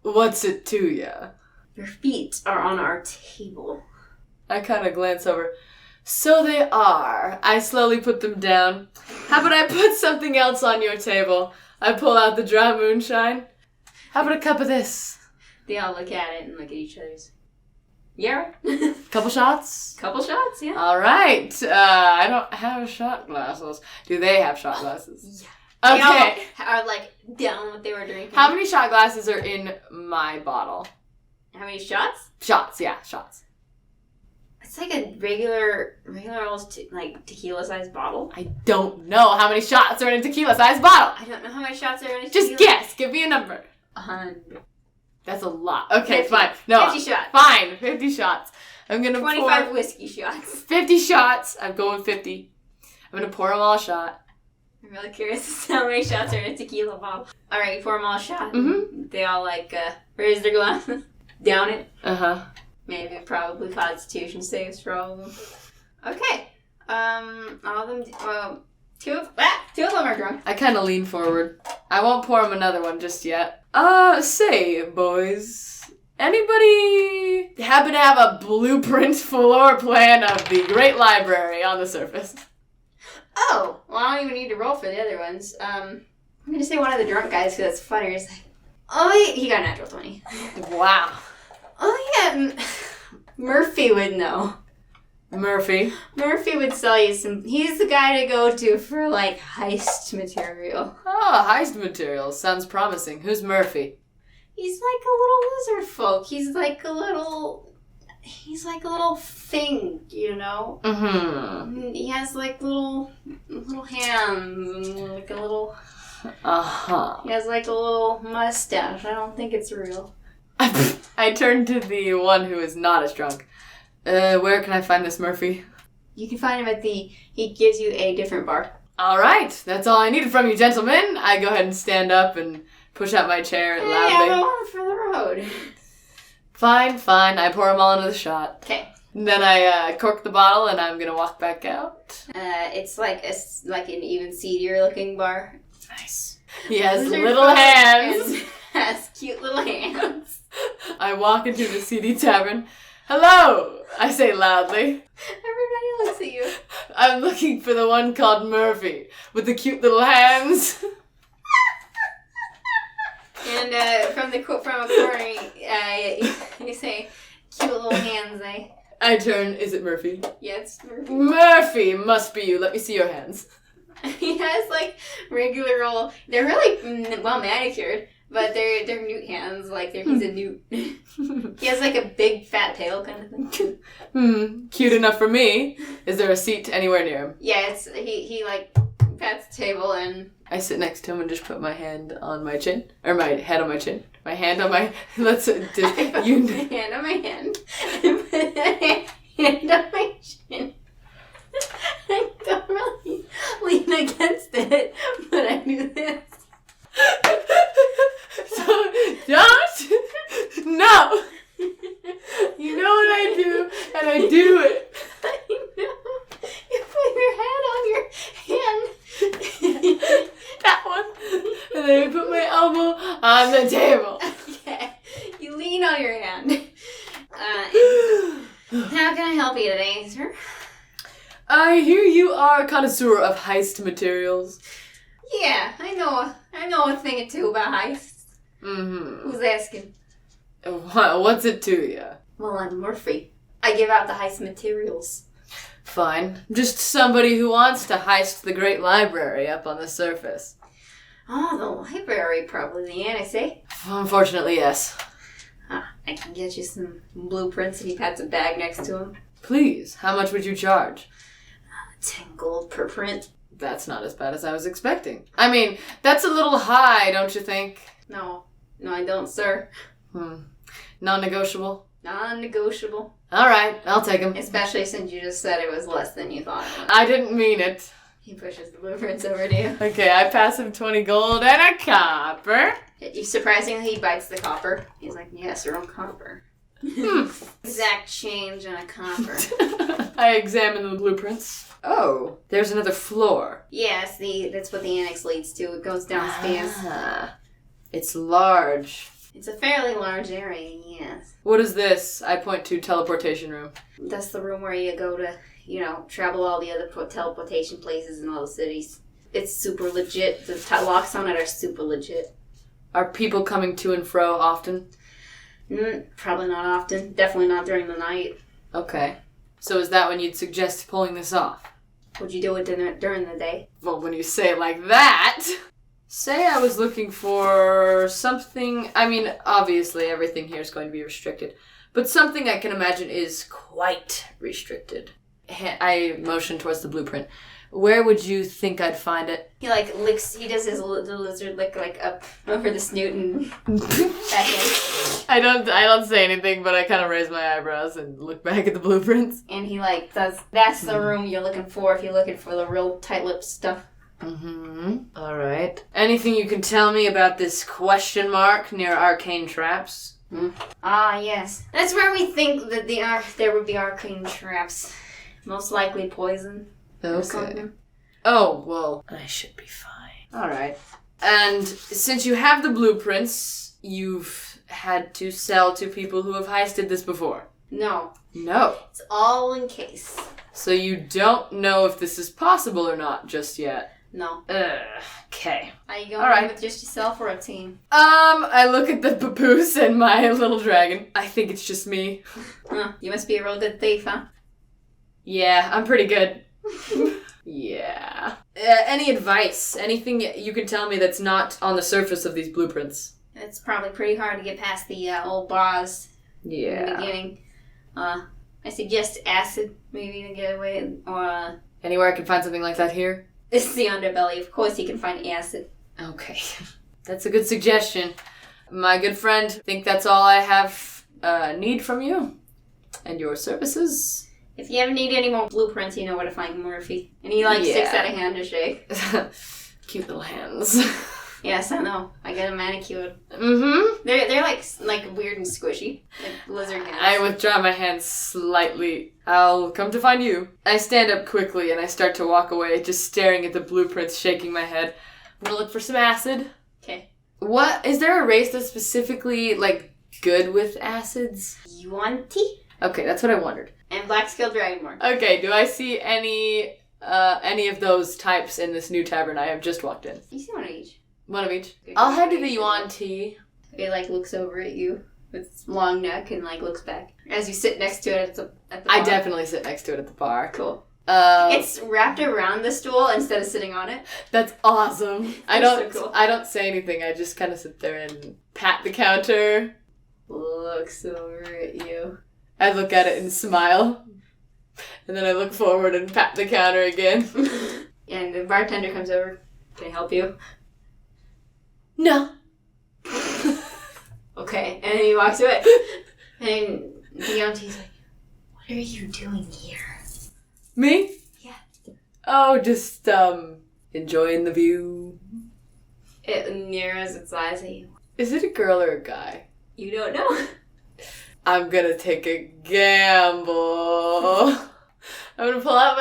Speaker 3: What's it to ya?
Speaker 4: Your feet are on our table.
Speaker 3: I kind of glance over. So they are. I slowly put them down. How about I put something else on your table? I pull out the dry moonshine. How about a cup of this?
Speaker 4: They all look at it and look at each other's. Yeah.
Speaker 3: Couple shots?
Speaker 4: Couple shots, yeah.
Speaker 3: All right. I don't have shot glasses. Do they have shot glasses?
Speaker 4: Yeah.
Speaker 3: Okay.
Speaker 4: They all are like down what they were drinking.
Speaker 3: How many shot glasses are in my bottle?
Speaker 4: How many shots?
Speaker 3: Shots, yeah, shots.
Speaker 4: It's like a regular old like tequila-sized bottle.
Speaker 3: I don't know how many shots are in a tequila-sized bottle.
Speaker 4: I don't know how many shots are in a
Speaker 3: Just
Speaker 4: tequila.
Speaker 3: guess. Give me a number.
Speaker 4: 100.
Speaker 3: That's a lot. Okay,
Speaker 4: 50.
Speaker 3: fine. No,
Speaker 4: 50 shots.
Speaker 3: Fine, 50 shots. I'm gonna
Speaker 4: 25
Speaker 3: pour
Speaker 4: whiskey shots.
Speaker 3: 50 shots. I'm going 50. I'm gonna pour them all a shot.
Speaker 4: I'm really curious as to how many shots are in a tequila bottle. Alright, you pour them all a shot.
Speaker 3: Mm-hmm.
Speaker 4: They all like raise their glasses, down it.
Speaker 3: Uh-huh.
Speaker 4: Maybe probably Constitution saves for all of them. Okay. All of them. Two of them are drunk.
Speaker 3: I kind of lean forward. I won't pour him another one just yet. Say, boys, anybody happen to have a blueprint floor plan of the Great Library on the surface?
Speaker 4: Oh, well, I don't even need to roll for the other ones. I'm gonna say one of the drunk guys because that's funnier. He's like, oh, he got a natural 20.
Speaker 3: Wow.
Speaker 4: Oh yeah, Murphy would know.
Speaker 3: Murphy
Speaker 4: would sell you some. He's the guy to go to for like heist material.
Speaker 3: Oh, heist materials. Sounds promising. Who's Murphy?
Speaker 4: He's like a little lizard folk. He's like a little thing, you know?
Speaker 3: Mm-hmm.
Speaker 4: He has like little hands and like a little...
Speaker 3: Uh-huh.
Speaker 4: He has like a little mustache. I don't think it's real.
Speaker 3: I turn to the one who is not as drunk. Where can I find this Murphy?
Speaker 4: You can find him at he gives you a different bar.
Speaker 3: All right. That's all I needed from you, gentlemen. I go ahead and stand up and push out my chair
Speaker 4: Hey,
Speaker 3: loudly.
Speaker 4: I'm going for the road.
Speaker 3: Fine. I pour them all into the shot.
Speaker 4: Okay.
Speaker 3: Then I cork the bottle and I'm gonna walk back out.
Speaker 4: It's like an even seedier looking bar.
Speaker 3: Nice. He has
Speaker 4: Lizard
Speaker 3: little
Speaker 4: folk
Speaker 3: hands.
Speaker 4: and has cute little hands.
Speaker 3: I walk into the seedy tavern. Hello, I say loudly.
Speaker 4: Everybody looks at you.
Speaker 3: I'm looking for the one called Murphy with the cute little hands.
Speaker 4: And from a corner, you say, cute little hands, eh?
Speaker 3: I turn, is it Murphy?
Speaker 4: Yeah, it's Murphy.
Speaker 3: Murphy, must be you. Let me see your hands.
Speaker 4: He has like regular old. They're really well manicured, but they're newt hands. Like he's a newt. He has like a big fat tail kind of thing.
Speaker 3: Cute enough for me. Is there a seat anywhere near him?
Speaker 4: Yeah, it's he like pats the table and
Speaker 3: I sit next to him and just put my hand on my chin, or my head on my chin. My hand on my. Let's
Speaker 4: I put
Speaker 3: you.
Speaker 4: my hand on my hand. And put my hand on my chin. I don't really lean against it, but I do this.
Speaker 3: So don't. No. You know what I do, and I do it.
Speaker 4: I know. You put your hand on your hand.
Speaker 3: That one. And then I put my elbow on the table.
Speaker 4: Okay. You lean on your hand. How can I help you today, sir?
Speaker 3: I hear you are a connoisseur of heist materials.
Speaker 4: Yeah, I know a thing or two about heists.
Speaker 3: Mm-hmm.
Speaker 4: Who's asking?
Speaker 3: What's it to ya?
Speaker 4: Well, I'm Murphy. I give out the heist materials.
Speaker 3: Fine. Just somebody who wants to heist the great library up on the surface.
Speaker 4: Oh, the library probably the say.
Speaker 3: Unfortunately, yes.
Speaker 4: I can get you some blueprints, and he pats a bag next to him.
Speaker 3: Please, how much would you charge?
Speaker 4: 10 gold per print.
Speaker 3: That's not as bad as I was expecting. I mean, that's a little high, don't you think?
Speaker 4: No, I don't, sir.
Speaker 3: Non-negotiable?
Speaker 4: Non-negotiable.
Speaker 3: All right, I'll take him.
Speaker 4: Especially since you just said it was less than you thought it was.
Speaker 3: I didn't mean it.
Speaker 4: He pushes the blueprints over to you.
Speaker 3: Okay, I pass him 20 gold and a copper.
Speaker 4: Surprisingly, he bites the copper. He's like, yes, you're on copper. Exact change on a copper.
Speaker 3: I examine the blueprints. Oh, there's another floor.
Speaker 4: Yes, that's what the annex leads to. It goes downstairs.
Speaker 3: It's large.
Speaker 4: It's a fairly large area, yes.
Speaker 3: What is this? I point to teleportation room.
Speaker 4: That's the room where you go to, travel all the other teleportation places in all the cities. It's super legit. The locks on it are super legit.
Speaker 3: Are people coming to and fro often?
Speaker 4: Probably not often. Definitely not during the night.
Speaker 3: Okay. So is that when you'd suggest pulling this off?
Speaker 4: Would you do it during the day?
Speaker 3: Well, when you say it like that... Say I was looking for something... I mean, obviously everything here is going to be restricted. But something I can imagine is quite restricted. I motion towards the blueprint. Where would you think I'd find it?
Speaker 4: He licks. He does the lizard lick up over the snoot and back in.
Speaker 3: I don't say anything, but I kind of raise my eyebrows and look back at the blueprints.
Speaker 4: And he does. That's the room you're looking for if you're looking for the real tight-lipped stuff.
Speaker 3: All right. Anything you can tell me about this question mark near arcane traps?
Speaker 4: Yes. That's where we think that there would be arcane traps. Most likely poison.
Speaker 3: Okay. Oh, well, I should be fine. Alright. And since you have the blueprints, you've had to sell to people who have heisted this before?
Speaker 4: No.
Speaker 3: No.
Speaker 4: It's all in case.
Speaker 3: So you don't know if this is possible or not just yet?
Speaker 4: No.
Speaker 3: Okay.
Speaker 4: Are you going with just yourself or a team?
Speaker 3: I look at the papoose and my little dragon. I think it's just me.
Speaker 4: You must be a real good thief, huh?
Speaker 3: Yeah, I'm pretty good. Yeah. Any advice? Anything you can tell me that's not on the surface of these blueprints?
Speaker 4: It's probably pretty hard to get past the old bars in the beginning. I suggest acid, maybe, to get away, or...
Speaker 3: Anywhere I can find something like that here?
Speaker 4: It's the underbelly. Of course you can find acid.
Speaker 3: Okay. That's a good suggestion. My good friend, I think that's all I have need from you. And your services.
Speaker 4: If you ever need any more blueprints, you know where to find Murphy. And he sticks out a hand to shake.
Speaker 3: Cute little hands.
Speaker 4: Yes, I know. I got them manicured.
Speaker 3: Mm-hmm.
Speaker 4: They're like weird and squishy. Like lizard hands.
Speaker 3: I withdraw my hands slightly. I'll come to find you. I stand up quickly and I start to walk away, just staring at the blueprints, shaking my head. I'm gonna look for some acid.
Speaker 4: Okay.
Speaker 3: What? Is there a race that's specifically, good with acids?
Speaker 4: Yuan-ti?
Speaker 3: Okay, that's what I wondered.
Speaker 4: And black-scaled dragonborn.
Speaker 3: Okay, do I see any of those types in this new tavern I have just walked in?
Speaker 4: You see one of each.
Speaker 3: One of each. I'll head to the Yuan-ti.
Speaker 4: It looks over at you with its long neck and looks back. As you sit next to it at the bar.
Speaker 3: I definitely sit next to it at the bar.
Speaker 4: Cool. It's wrapped around the stool instead of sitting on it.
Speaker 3: That's awesome.
Speaker 4: So cool.
Speaker 3: I don't say anything. I just kind of sit there and pat the counter.
Speaker 4: Looks over at you.
Speaker 3: I look at it and smile. And then I look forward and pat the counter again.
Speaker 4: And the bartender comes over. Can I help you?
Speaker 3: No.
Speaker 4: Okay. And then he walks away. And Deonte's like, what are you doing here?
Speaker 3: Me?
Speaker 4: Yeah.
Speaker 3: Oh, just, enjoying the view.
Speaker 4: It narrows its eyes at you.
Speaker 3: Is it a girl or a guy?
Speaker 4: You don't know.
Speaker 3: I'm gonna take a gamble. I'm gonna pull out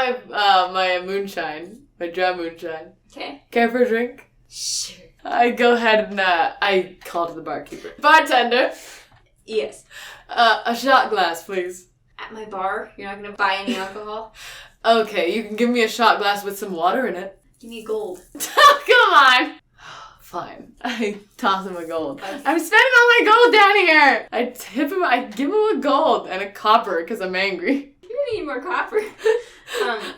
Speaker 3: my moonshine, my dry moonshine.
Speaker 4: Okay.
Speaker 3: Care for a drink?
Speaker 4: Sure.
Speaker 3: I go ahead and I call to the barkeeper. Bartender.
Speaker 4: Yes.
Speaker 3: A shot glass, please.
Speaker 4: At my bar, you're not gonna buy any alcohol?
Speaker 3: Okay, you can give me a shot glass with some water in it.
Speaker 4: Give me gold.
Speaker 3: Come on. Fine. I toss him a gold. I'm spending all my gold down here. I give him a gold and a copper because I'm angry.
Speaker 4: You're gonna need more copper.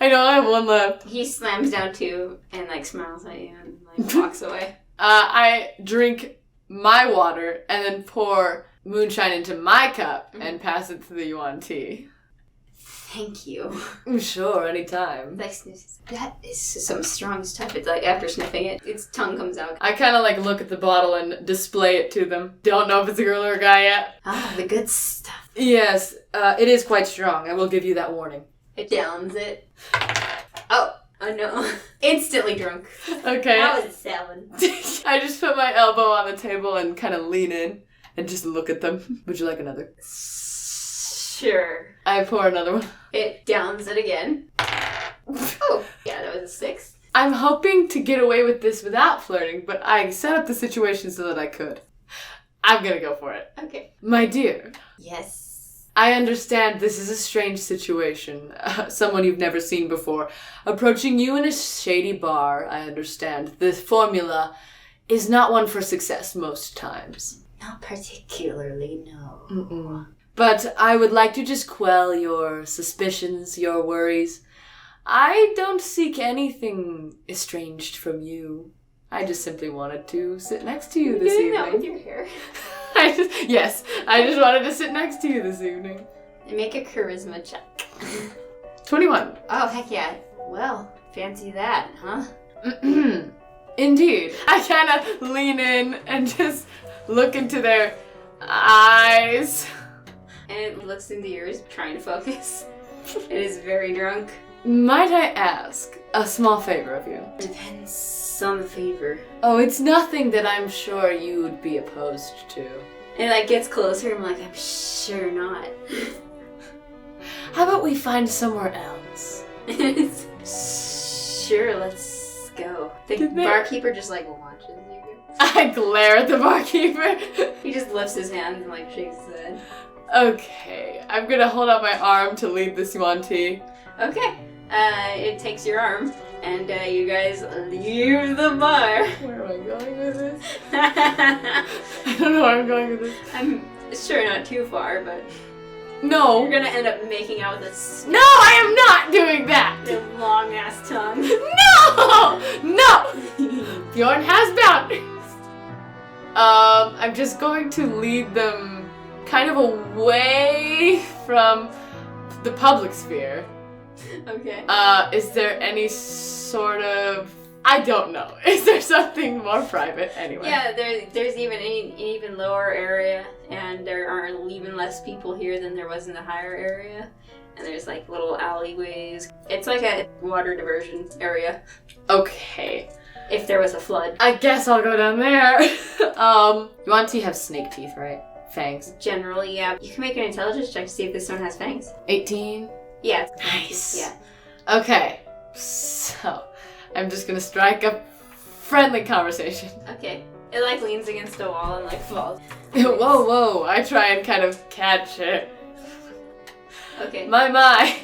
Speaker 3: I know I have one left.
Speaker 4: He slams down two and smiles at you and walks away.
Speaker 3: I drink my water and then pour moonshine into my cup and pass it to the Yuan-ti.
Speaker 4: Thank you.
Speaker 3: Sure, anytime.
Speaker 4: That is some strong stuff. It's after sniffing it, its tongue comes out.
Speaker 3: I kind of look at the bottle and display it to them. Don't know if it's a girl or a guy yet.
Speaker 4: Ah, the good stuff.
Speaker 3: Yes, it is quite strong. I will give you that warning.
Speaker 4: It downs it. Oh no. Instantly drunk.
Speaker 3: Okay.
Speaker 4: That was 7.
Speaker 3: I just put my elbow on the table and kind of lean in and just look at them. Would you like another?
Speaker 4: Sure.
Speaker 3: I pour another one.
Speaker 4: It downs it again. Oh, yeah, that was a 6.
Speaker 3: I'm hoping to get away with this without flirting, but I set up the situation so that I could. I'm gonna go for it.
Speaker 4: Okay.
Speaker 3: My dear.
Speaker 4: Yes.
Speaker 3: I understand this is a strange situation. Someone you've never seen before. Approaching you in a shady bar, I understand. The formula is not one for success most times.
Speaker 4: Not particularly, no.
Speaker 3: Mm-mm. But I would like to just quell your suspicions, your worries. I don't seek anything estranged from you. I just simply wanted to sit next to you this evening.
Speaker 4: That with your hair.
Speaker 3: I just wanted to sit next to you this evening.
Speaker 4: And make a charisma check.
Speaker 3: 21.
Speaker 4: Oh, heck yeah. Well, fancy that, huh?
Speaker 3: Indeed. I kind of lean in and just look into their eyes.
Speaker 4: And it looks into yours, trying to focus. It is very drunk.
Speaker 3: Might I ask a small favor of you?
Speaker 4: Depends on the favor.
Speaker 3: Oh, it's nothing that I'm sure you'd be opposed to.
Speaker 4: And it like gets closer, I'm like, I'm sure not.
Speaker 3: How about we find somewhere else?
Speaker 4: Sure, let's go. The barkeeper just like watches you.
Speaker 3: I glare at the barkeeper.
Speaker 4: He just lifts his hands and like shakes his head.
Speaker 3: Okay, I'm gonna hold out my arm to lead this yuan-ti.
Speaker 4: Okay. It takes your arm, and you guys leave the bar.
Speaker 3: Where am I going with this? I don't know where I'm going with this.
Speaker 4: I'm sure not too far, but
Speaker 3: No.
Speaker 4: you're gonna end up making out with a
Speaker 3: No, I am not doing that!
Speaker 4: long ass tongue.
Speaker 3: No! No! Bjorn has boundaries. I'm just going to lead them kind of away from the public sphere.
Speaker 4: Okay.
Speaker 3: Is there any sort of... I don't know. Is there something more private anyway?
Speaker 4: Yeah, there's even an even lower area, and there are even less people here than there was in the higher area. And there's like little alleyways. It's like a water diversion area.
Speaker 3: Okay.
Speaker 4: If there was a flood.
Speaker 3: I guess I'll go down there. Yuan-ti have snake teeth, right? Fangs.
Speaker 4: Generally, yeah. You can make an intelligence check to see if this one has fangs.
Speaker 3: 18.
Speaker 4: Yeah.
Speaker 3: Nice.
Speaker 4: Yeah.
Speaker 3: Okay. So, I'm just gonna strike up friendly conversation.
Speaker 4: Okay. It like leans against a wall and like falls.
Speaker 3: Whoa. I try and kind of catch it.
Speaker 4: Okay.
Speaker 3: My.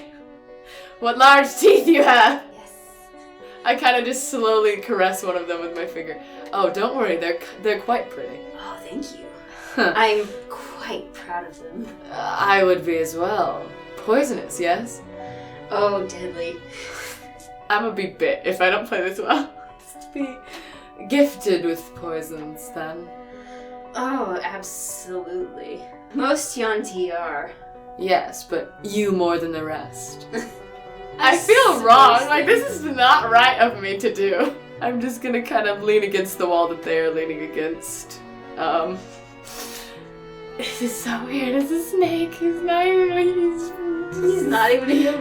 Speaker 3: What large teeth you have.
Speaker 4: Yes.
Speaker 3: I kind of just slowly caress one of them with my finger. Oh, don't worry. They're quite pretty.
Speaker 4: Oh, thank you.
Speaker 3: Huh.
Speaker 4: I'm quite proud of them.
Speaker 3: I would be as well. Poisonous, yes?
Speaker 4: Oh, deadly.
Speaker 3: I'm gonna be bit if I don't play this well. Just be gifted with poisons, then.
Speaker 4: Oh, absolutely. Most Yuan-ti are.
Speaker 3: Yes, but you more than the rest. I feel wrong. Like, this is not right of me to do. I'm just gonna kind of lean against the wall that they're leaning against. This is so weird. It's a snake. He's not even a human.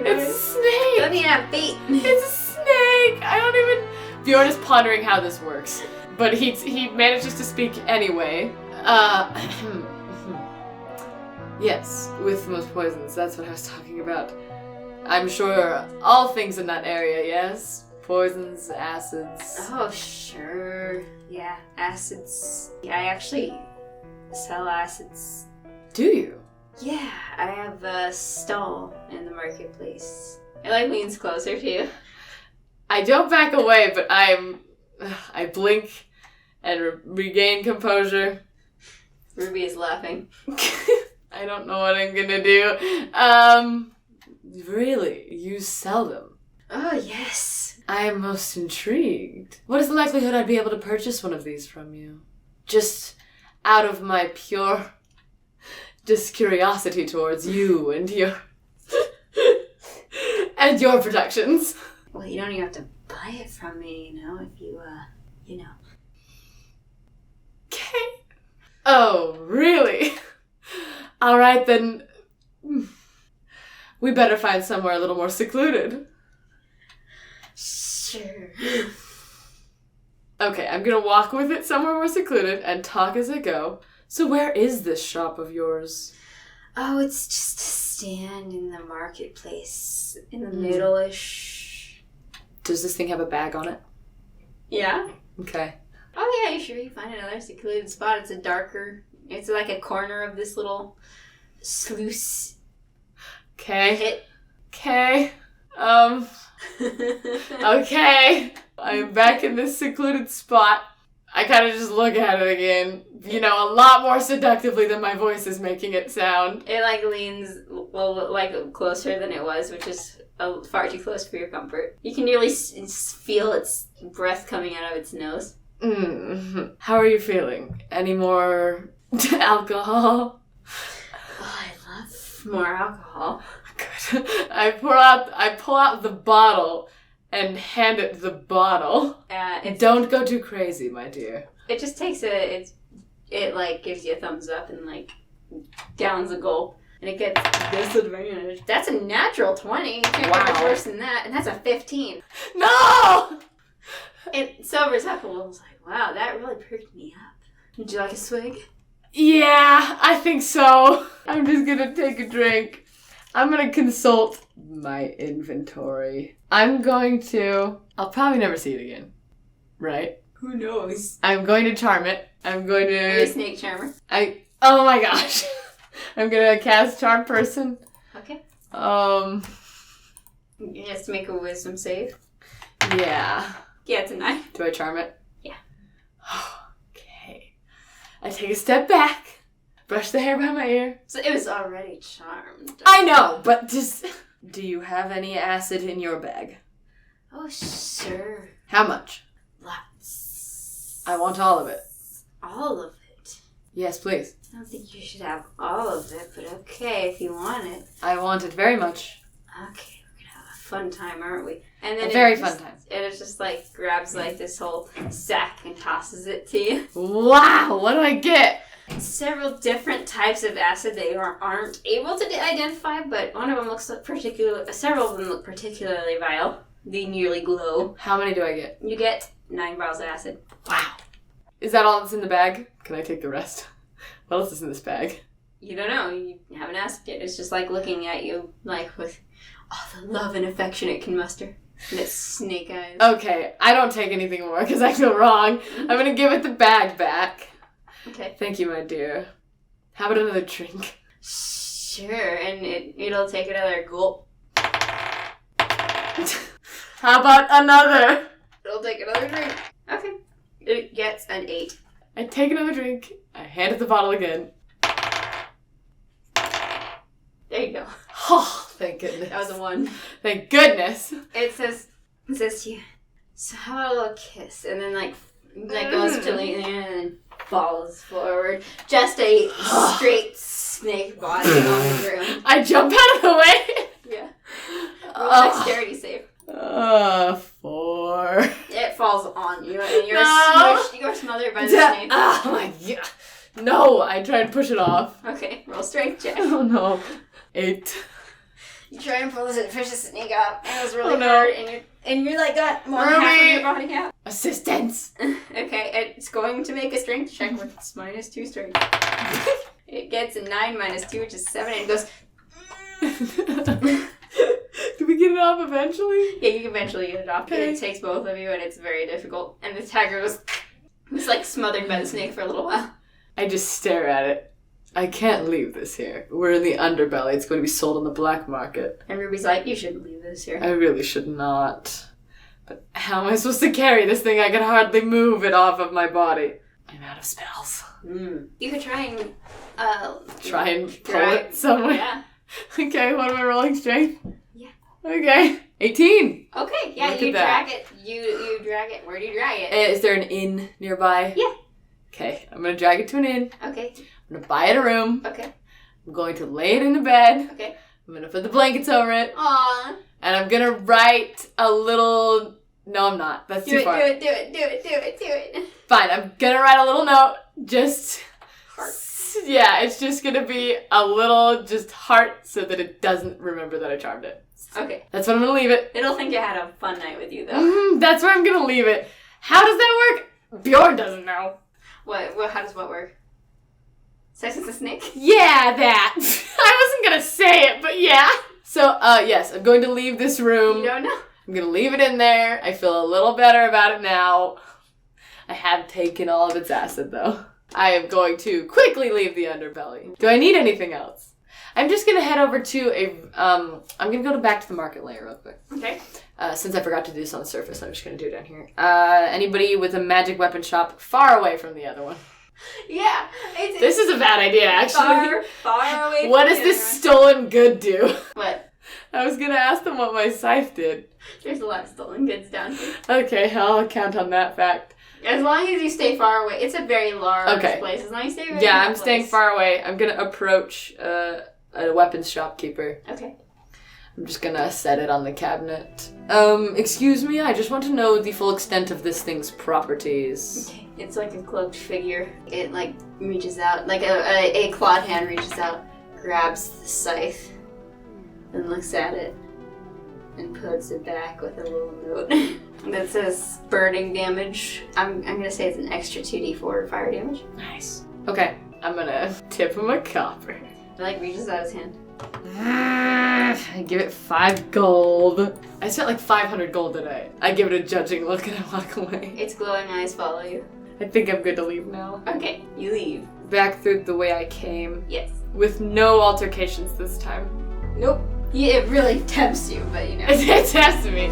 Speaker 3: It's a snake.
Speaker 4: Doesn't even have feet.
Speaker 3: It's a snake. I don't even... Bjorn is pondering how this works. But he manages to speak anyway. Yes, with most poisons. That's what I was talking about. I'm sure all things in that area, yes? Poisons, acids.
Speaker 4: Oh, sure. Yeah, acids. Yeah, I actually sell acids.
Speaker 3: Do you?
Speaker 4: Yeah, I have a stall in the marketplace. It like leans closer to you.
Speaker 3: I don't back away, but I blink and regain composure.
Speaker 4: Ruby is laughing.
Speaker 3: I don't know what I'm gonna do. Really, you sell them?
Speaker 4: Oh, yes.
Speaker 3: I am most intrigued. What is the likelihood I'd be able to purchase one of these from you? Just out of my pure just curiosity towards you and your and your productions.
Speaker 4: Well, you don't even have to buy it from me, if you,
Speaker 3: Okay. Oh, really? All right, then. We better find somewhere a little more secluded.
Speaker 4: Sure.
Speaker 3: Okay, I'm gonna walk with it somewhere more secluded and talk as I go. So where is this shop of yours?
Speaker 4: Oh, it's just stand in the marketplace in the middle-ish.
Speaker 3: Does this thing have a bag on it?
Speaker 4: Yeah.
Speaker 3: Okay.
Speaker 4: Oh yeah, you sure you find another secluded spot. It's like a corner of this little sluice
Speaker 3: Okay.
Speaker 4: pit.
Speaker 3: Okay. Okay. I'm back in this secluded spot. I kind of just look at it again. You know, a lot more seductively than my voice is making it sound.
Speaker 4: It like leans closer than it was, which is far too close for your comfort. You can nearly feel its breath coming out of its nose.
Speaker 3: How are you feeling? Any more alcohol?
Speaker 4: Oh, I love more alcohol.
Speaker 3: Good. I pull out the bottle and hand it the bottle. Don't go too crazy, my dear.
Speaker 4: It just takes it like gives you a thumbs up and like downs a gulp. And it gets disadvantage. That's a natural 20. You can't get much worse than that. And that's a 15.
Speaker 3: No!
Speaker 4: It sobers up a little. I was like, wow, that really perked me up. Would you like a swig?
Speaker 3: Yeah, I think so. I'm just gonna take a drink. I'm gonna consult my inventory. I'll probably never see it again. Right?
Speaker 4: Who knows?
Speaker 3: I'm going to charm it.
Speaker 4: Are you a snake charmer?
Speaker 3: Oh my gosh. I'm gonna cast Charm Person.
Speaker 4: Okay.
Speaker 3: You
Speaker 4: has to make a wisdom save.
Speaker 3: Yeah.
Speaker 4: Yeah, it's a 9.
Speaker 3: Do I charm it?
Speaker 4: Yeah.
Speaker 3: Okay. I take a step back, brush the hair behind my ear.
Speaker 4: So it was already charmed.
Speaker 3: I know, but just... Do you have any acid in your bag?
Speaker 4: Oh, sure.
Speaker 3: How much?
Speaker 4: Lots.
Speaker 3: I want all of it.
Speaker 4: All of it?
Speaker 3: Yes, please.
Speaker 4: I don't think you should have all of it, but okay, if you want it.
Speaker 3: I want it very much.
Speaker 4: Okay, we're gonna have a fun time, aren't we? And then
Speaker 3: A very fun time.
Speaker 4: And it just like grabs like this whole sack and tosses it to you.
Speaker 3: Wow, what do I get?
Speaker 4: Several different types of acid that you aren't able to identify, but several of them look particularly vile. They nearly glow.
Speaker 3: How many do I get?
Speaker 4: You get 9 vials of acid.
Speaker 3: Wow. Is that all that's in the bag? Can I take the rest? What else is in this bag?
Speaker 4: You don't know. You haven't asked it. It's just like looking at you like with all the love and affection it can muster. And its snake eyes.
Speaker 3: Okay, I don't take anything more because I feel wrong. I'm gonna give it the bag back.
Speaker 4: Okay.
Speaker 3: Thank you, my dear. How about another drink?
Speaker 4: Sure, and it'll take another gulp.
Speaker 3: How about another?
Speaker 4: It'll take another drink. Okay. It gets an 8.
Speaker 3: I take another drink. I hand it the bottle again.
Speaker 4: There you go.
Speaker 3: Oh, thank goodness.
Speaker 4: That was a 1.
Speaker 3: Thank goodness.
Speaker 4: It says to you, so how about a little kiss? And then like goes to lean in and falls forward. Just a straight snake body on the ground.
Speaker 3: I jump out of the way.
Speaker 4: Yeah. Roll dexterity save.
Speaker 3: 4.
Speaker 4: It falls on you and you're smushed. You're smothered by the snake.
Speaker 3: Oh my god. No, I try and push it off.
Speaker 4: Okay, roll strength check.
Speaker 3: Oh no. 8.
Speaker 4: You try and push the snake up, and it was really
Speaker 3: Oh, no.
Speaker 4: hard, and you're like got more than half of your body out.
Speaker 3: Assistance.
Speaker 4: Okay, it's going to make a strength check with -2 strength. It gets a 9 - 2, which is 7, and it goes.
Speaker 3: Do we get it off eventually?
Speaker 4: Yeah, you can eventually get it off.
Speaker 3: Okay.
Speaker 4: It takes both of you, and it's very difficult. And the tiger was like smothered by the snake for a little while.
Speaker 3: I just stare at it. I can't leave this here. We're in the underbelly. It's going to be sold on the black market.
Speaker 4: And Ruby's like, you shouldn't leave this here.
Speaker 3: I really should not. But how am I supposed to carry this thing? I can hardly move it off of my body. I'm out of spells.
Speaker 4: You could try and
Speaker 3: Try and pull it somewhere.
Speaker 4: Yeah.
Speaker 3: Okay, what am I rolling? Strength?
Speaker 4: Yeah.
Speaker 3: Okay. 18.
Speaker 4: Okay, yeah,
Speaker 3: Look
Speaker 4: you
Speaker 3: at that.
Speaker 4: drag it. You drag it. Where do you drag it?
Speaker 3: Is there an inn nearby?
Speaker 4: Yeah.
Speaker 3: Okay, I'm gonna drag it to an inn.
Speaker 4: Okay.
Speaker 3: I'm gonna buy it a room.
Speaker 4: Okay.
Speaker 3: I'm going to lay it in the bed.
Speaker 4: Okay.
Speaker 3: I'm gonna put the blankets over it.
Speaker 4: Aww.
Speaker 3: And I'm gonna write a little... No, I'm not. That's too far.
Speaker 4: Do it.
Speaker 3: Fine, I'm gonna write a little note. Just...
Speaker 4: Heart.
Speaker 3: Yeah, it's just gonna be a little just heart so that it doesn't remember that I charmed it.
Speaker 4: Okay.
Speaker 3: That's what I'm gonna leave it.
Speaker 4: It'll think you had a fun night with you, though.
Speaker 3: That's where I'm gonna leave it. How does that work? Bjorn doesn't know.
Speaker 4: What? How does what work? Sex with a snake?
Speaker 3: Yeah, that. I wasn't gonna say it, but yeah. So, yes, I'm going to leave this room.
Speaker 4: You don't know?
Speaker 3: I'm gonna leave it in there. I feel a little better about it now. I have taken all of its acid, though. I am going to quickly leave the underbelly. Do I need anything else? I'm just gonna head over to I'm gonna go back to the market layer real quick.
Speaker 4: Okay.
Speaker 3: Since I forgot to do this on the surface, I'm just gonna do it down here. Anybody with a magic weapon shop far away from the other one?
Speaker 4: Yeah.
Speaker 3: This is a bad idea, actually.
Speaker 4: Far away from
Speaker 3: What does this stolen good do?
Speaker 4: What?
Speaker 3: I was gonna ask them what my scythe did.
Speaker 4: There's a lot of stolen goods down here.
Speaker 3: Okay, I'll count on that fact.
Speaker 4: As long as you stay far away. It's a very large place. As long as you stay
Speaker 3: Yeah, I'm staying far away. I'm gonna approach a weapons shopkeeper.
Speaker 4: Okay.
Speaker 3: I'm just gonna set it on the cabinet. Excuse me, I just want to know the full extent of this thing's properties.
Speaker 4: Okay. It's like a cloaked figure. It like reaches out, like a clawed hand reaches out, grabs the scythe, and looks at it, and puts it back with a little note that says burning damage. I'm gonna say it's an extra 2d4 fire damage.
Speaker 3: Nice. Okay, I'm gonna tip him a copper.
Speaker 4: It like reaches out his hand.
Speaker 3: I give it 5 gold. I spent like 500 gold today. I give it a judging look and I walk away.
Speaker 4: Its glowing eyes follow you.
Speaker 3: I think I'm good to leave now.
Speaker 4: Okay, you leave.
Speaker 3: Back through the way I came.
Speaker 4: Yes.
Speaker 3: With no altercations this time.
Speaker 4: Nope. Yeah, it really tempts you, but you know.
Speaker 3: It tempts me.